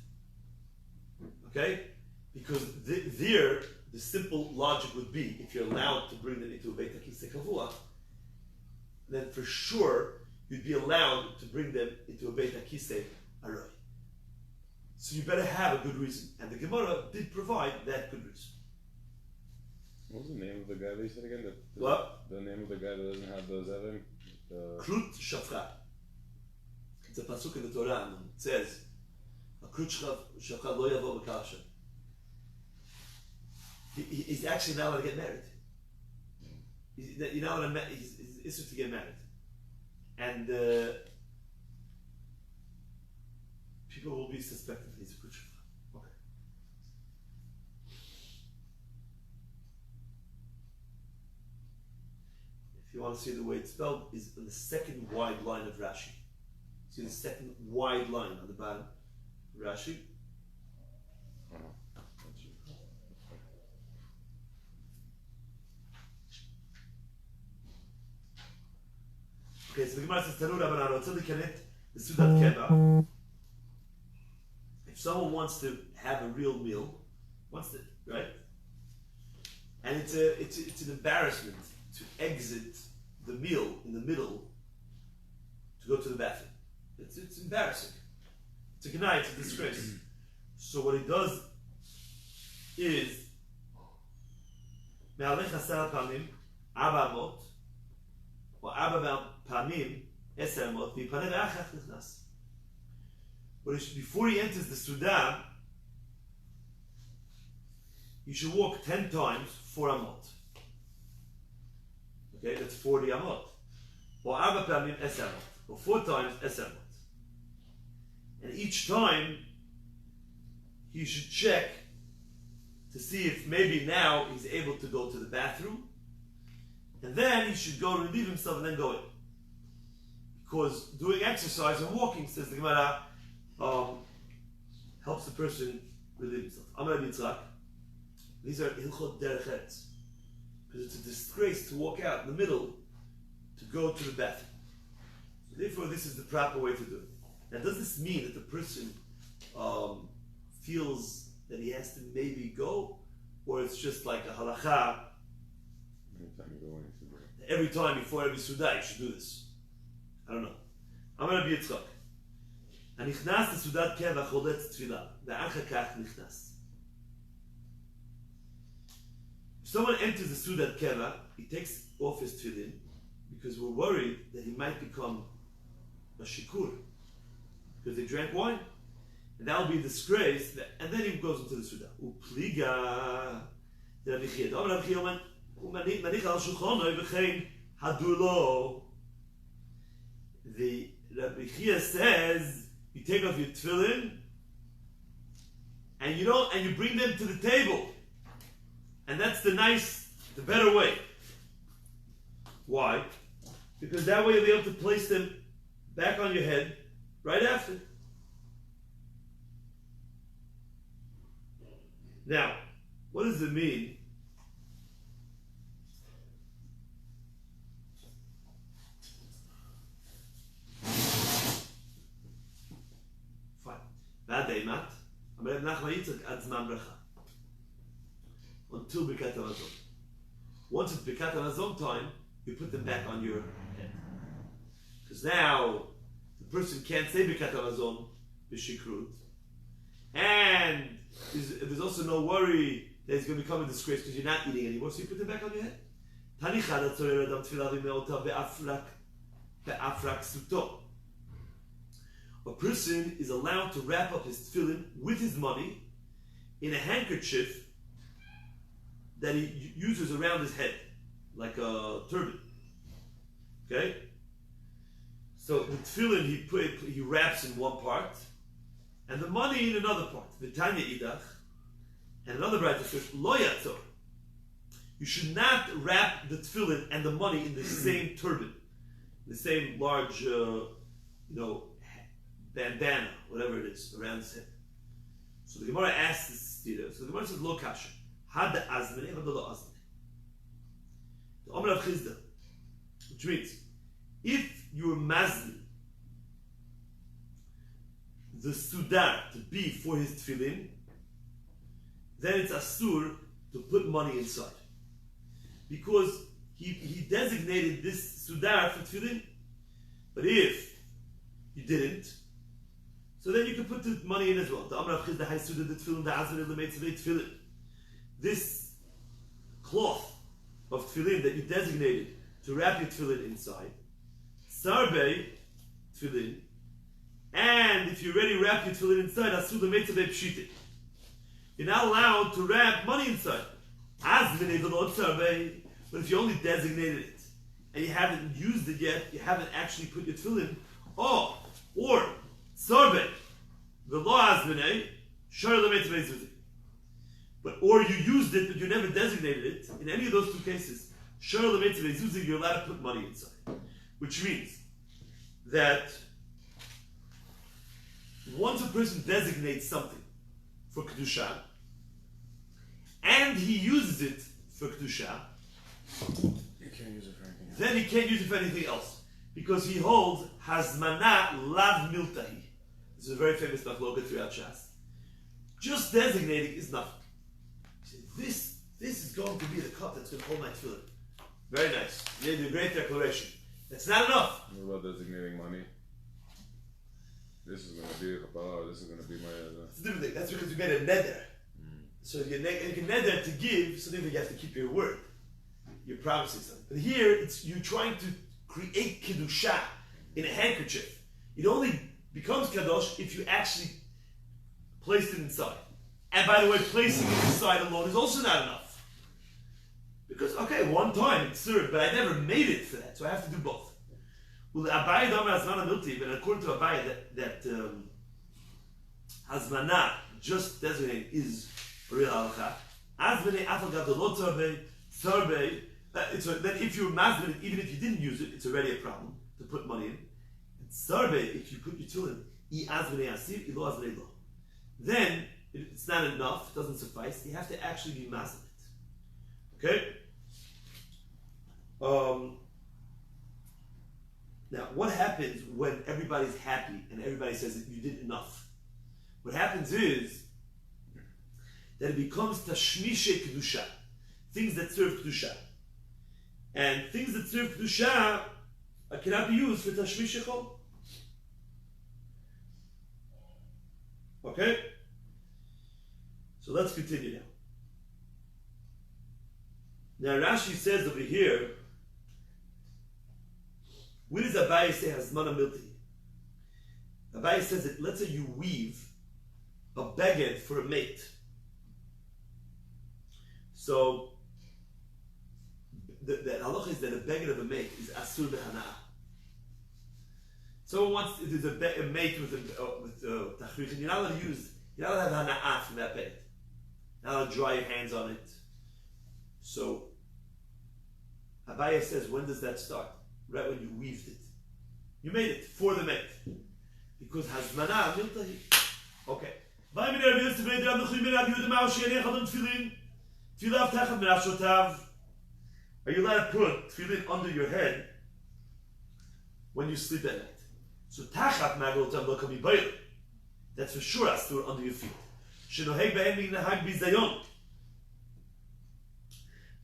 Okay? Because the simple logic would be, if you're allowed to bring them into a Beit HaKisei Kavua, then for sure you'd be allowed to bring them into a Beit HaKisei Aroi. So you better have a good reason. And the Gemara did provide that good reason. What was the name of the guy that you said again? What? The name of the guy that doesn't have the zevim? Krut shafra. It's a pasuk in the Torah, and it says, "A krut shafra lo yavo b'kasha." He's actually not allowed to get married. You're not allowed to. He's issued to get married, and people will be suspected that he's a krut shafra. Okay. If you want to see the way it's spelled, is in the second wide line of Rashi. See the second wide line on the bottom, Rashi. Okay, so the Gemara says, Tanu Rabbanan, Rotzeh likanet b'sudat keva. If someone wants to have a real meal, wants to, right? And it's an embarrassment to exit the meal in the middle to go to the bathroom. It's embarrassing. It's a gnai, it's a disgrace. So what he does is me'alech 10 pamim, 4 amot, or 4 pamim, 10 amot, v'yipaneh ve'achach nichnas. Before he enters the Sudan, he should walk 10 times 4 amot. Okay, that's 40 amot. or arba pamim es amot, or 4 times es amot. And each time he should check to see if maybe now he's able to go to the bathroom, and then he should go relieve himself and then go in. Because doing exercise and walking, says the Gemara, helps the person relieve himself. Amar Yitzchak, these are hilchot derech, because it's a disgrace to walk out in the middle to go to the bathroom. So therefore, this is the proper way to do it. Now, does this mean that the person feels that he has to maybe go, or it's just like a halacha? Every time before every sudah, you should do this. I don't know. Amar Rabbi Yitzchak, hanichnas lesudat keva choletz tefillah, ve'achar kach nichnas. If someone enters the sudat keva, he takes off his tefillin because we're worried that he might become a shikur because they drank wine, and that will be a disgrace. And then he goes into the sudah. Upliga, Rabbi Chia. Rabbi Chia went umanich al shulchanoi v'chein hadulo. The Rabbi Chia says you take off your tefillin and you bring them to the table, and that's the better way. Why? Because that way you'll be able to place them back on your head right after. Now, what does it mean? Until Birkat HaMazon. Once it's Birkat HaMazon time, you put them back on your head. Because now, the person can't say Birkat HaMazon b'shikrut. And there's also no worry that it's going to become a disgrace because you're not eating anymore, so you put them back on your head. A person is allowed to wrap up his tefillin with his money in a handkerchief that he uses around his head, like a turban. Okay? So the tefillin he wraps in one part, and the money in another part. V'tanya idach, and another bride says, lo yatzor. You should not wrap the tefillin and the money in the same turban, the same large, bandana, whatever it is, around his head. So the Gemara asks this stira. So the Gemara says, lo kasha. Had the azmene, had the lo azmene. The Omer of Chizda, which means, if you were mazli the sudar to be for his tefillin, then it's asur to put money inside. Because he designated this sudar for tefillin. But if you didn't, so then you can put the money in as well. This cloth of tefillin that you designated to wrap your tefillin inside, sarbe tefillin, and if you already wrap your tefillin inside, asur l'meitzavei pshite. You're not allowed to wrap money inside. But if you only designated it and you haven't used it yet, you haven't actually put your tefillin, or sarbe v'lo azmene shar l'meitzavei zuzi. Or you used it but you never designated it. In any of those two cases, shar l'meitzavei zuzi, you're allowed to put money inside, which means that once a person designates something for kedusha and he uses it for kedusha, you can't use it for anything else. Then he can't use it for anything else because he holds hazmana lav miltahi. This is a very famous machloket throughout Shas. Just designating is nothing. This is going to be the cup that's going to hold my tefillin. Very nice. You did a great declaration. That's not enough. What about designating money? This is going to be a kapara, this is going to be my... It's a different thing. That's because you made a neder. So if you can neder to give, so then you have to keep your word. You're promising something. But here, you're trying to create kedusha in a handkerchief. It only becomes kadosh if you actually place it inside. And by the way, placing it inside alone is also not enough. Because, okay, one time it served, but I never made it for that, so I have to do both. Well, Abaye Damar Hazmana Milti, but according to Abaye, that Hazmana, just designated, is a real halacha. Azmane Afagav the Lot Sarbe, then if you're mazmin, even if you didn't use it, it's already a problem to put money in. Sarbe, if you put your tefillin, then it's not enough, it doesn't suffice. You have to actually be mazmin it. Okay? Now, what happens when everybody's happy and everybody says that you did enough? What happens is that it becomes tashmishe kedusha, things that serve kedusha, and things that serve kedusha cannot be used for tashmishe chol. Okay, so let's continue now. Now Rashi says over here, what does Abaye say Hazmana Milti? Abaye says that let's say you weave a beged for a mate. So the halacha is that a beged of a mate is asur b'hana'ah. Someone wants, there's a mate with tachrich, and you're not allowed to use, you're not allowed to have hana'ah from that beged. You're not allowed to dry your hands on it. So Abaye says, when does that start? Right when you weaved it. You made it for the mate. Because hazmana miltahi. Okay. Are you allowed to put tefillin under your head when you sleep at night? So tachat magotam lo kami bayil. That's for sure. Has to do it under your feet. Shenoheg behem minahag bizayon.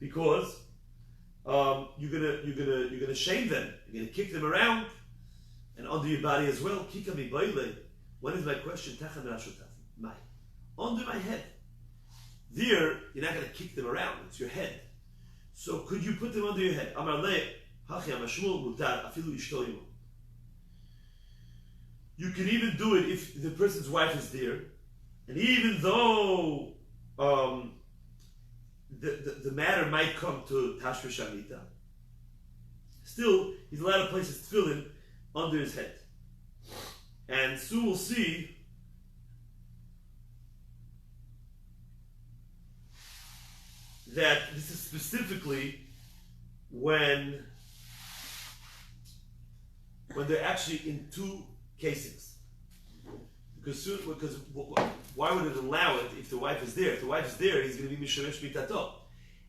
Because you're gonna shame them. You're gonna kick them around and under your body as well. Kikami bayile. When is my question? Tachat merashotav. Under my head. There, you're not going to kick them around. It's your head. So could you put them under your head? Amar le, hachi amashmul mutar afilu ishtoyim. You can even do it if the person's wife is there, and even though the matter might come to tashmish shamita, still he's allowed to place his tefillin under his head. And soon we'll see that this is specifically when they're actually in two casings. Because why would it allow it if the wife is there? If the wife is there, he's going to be mishamesh mitato.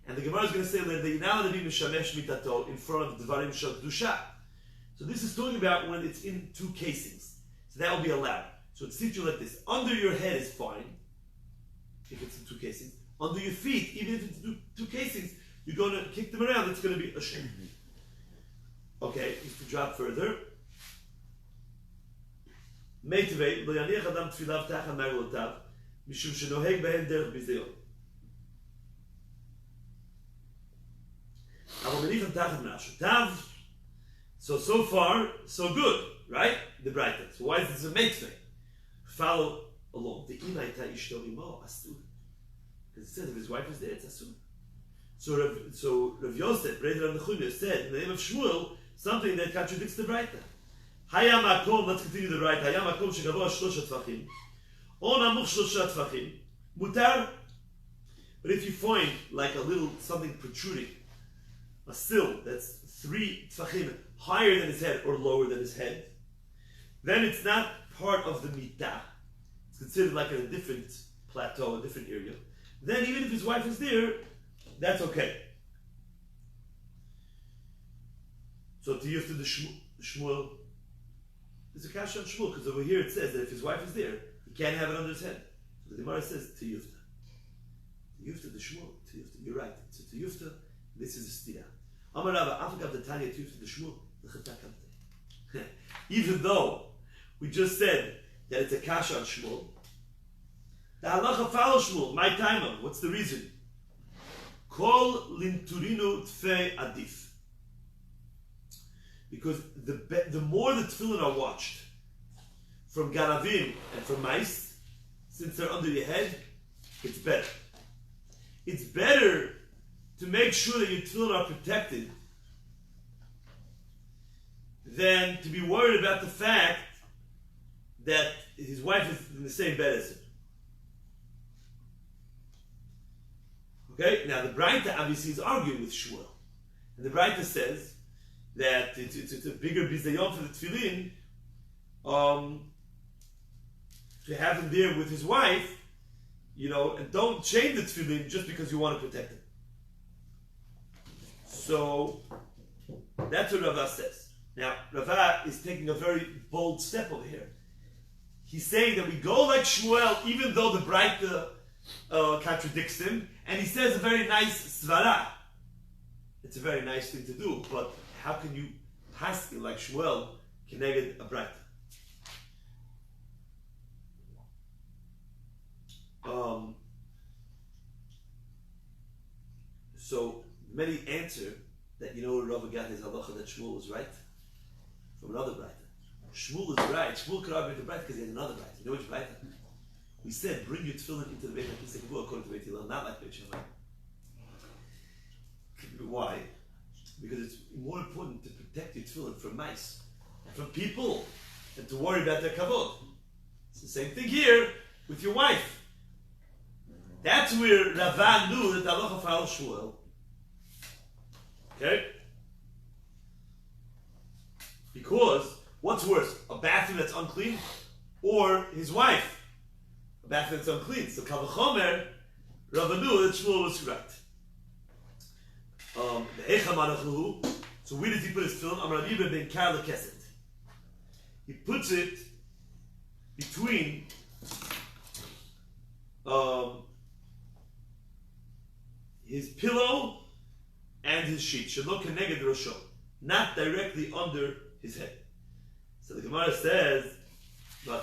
And the Gemara is going to say that you're not going to be mishamesh mitato in front of the dvarim shel kedusha. So this is talking about when it's in two casings. So that will be allowed. So it's situated like this. Under your head is fine, if it's in two casings. Under your feet, even if it's two casings, you're going to kick them around, it's going to be a shame. Okay, if to drop further. Meitvei, lo yaniach adam tfilav tachan marlotav, mishum shenoheg behem derech bizayon. Avo menichem tachan merashotav. So far, so good, right? The brighter. So why is this a meitvei? Follow along. The imay ta ishto imo astur. Because it says if his wife is there, it's asur. So Rav Yosef, Reder and Nechumya, said in the name of Shmuel something that contradicts the Braita. Hayam Makom, let's continue the Braita. Hayam Makom shegavoa shlosha tfachim, o namuch shlosha tfachim, mutar. But if you find like a little something protruding, a sill that's 3 tfachim higher than his head or lower than his head, then it's not part of the mitah. It's considered like a different plateau, a different area. Then even if his wife is there, that's okay. So to Yufta the Shmuel, there's a kasha on Shmuel, because over here it says that if his wife is there, he can't have it under his head. So the Gemara says to Yufta. To Yufta the Shmuel, to Yufta, you're right. So to Yufta, this is a stira. Amar Rava, Afakav the Tanya to Yufta the Shmuel, even though we just said that it's a kasha on Shmuel, the halacha follows Shmuel. My timer. What's the reason? Kol linturinu tfei adif. Because the more the tefillin are watched from garavim and from mice, since they're under your head, it's better. It's better to make sure that your tefillin are protected than to be worried about the fact that his wife is in the same bed as him. Okay, now the Braita obviously is arguing with Shmuel. And the Braita says that it's a bigger bizayon for the tefillin to have him there with his wife, and don't change the tefillin just because you want to protect him. So that's what Rava says. Now, Rava is taking a very bold step over here. He's saying that we go like Shmuel, even though the Braita contradicts him, and he says a very nice svara. It's a very nice thing to do, but how can you pass it like Shmuel keneged a Braita? So many answer that Rava got his halacha that Shmuel was right from another Braita. Shmuel is right. Shmuel could argue with the Braita because he had another Braita. You know which Braita? We said bring your tefillin into the Beit HaKnesset according to Beit Hillel, not like Beit Shammai. Why? Because it's more important to protect your tefillin from mice and from people than to worry about their kavod. It's the same thing here with your wife. That's where Rava knew that the halacha follows Shmuel. Okay? Because what's worse, a bathroom that's unclean or his wife? A bathroom that's unclean. So Kal V'chomer, Rava knew that Shmuel was right. So where does he put his tefillin? Amar Rabbi ben Kar lekeset. He puts it between his pillow and his sheet. Shelo keneged rosho, not directly under his head. So the Gemara says, but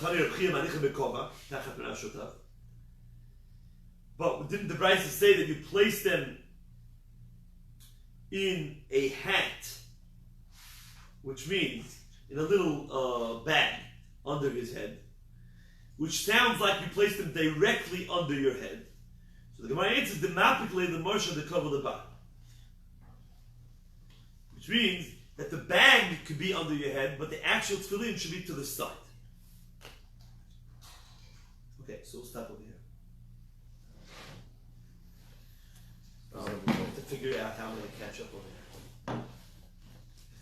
didn't the Brisa say that you place them in a hat, which means in a little bag under his head, which sounds like you place them directly under your head. So the Gemara answers, the mapikle the marsha the cover the bar, which means that the bag could be under your head, but the actual tefillin should be to the side. Okay, so we'll stop over here. To figure out how I'm going to catch up over here.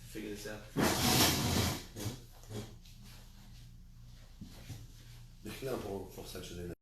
Figure this out. בכלל, פה פורסט של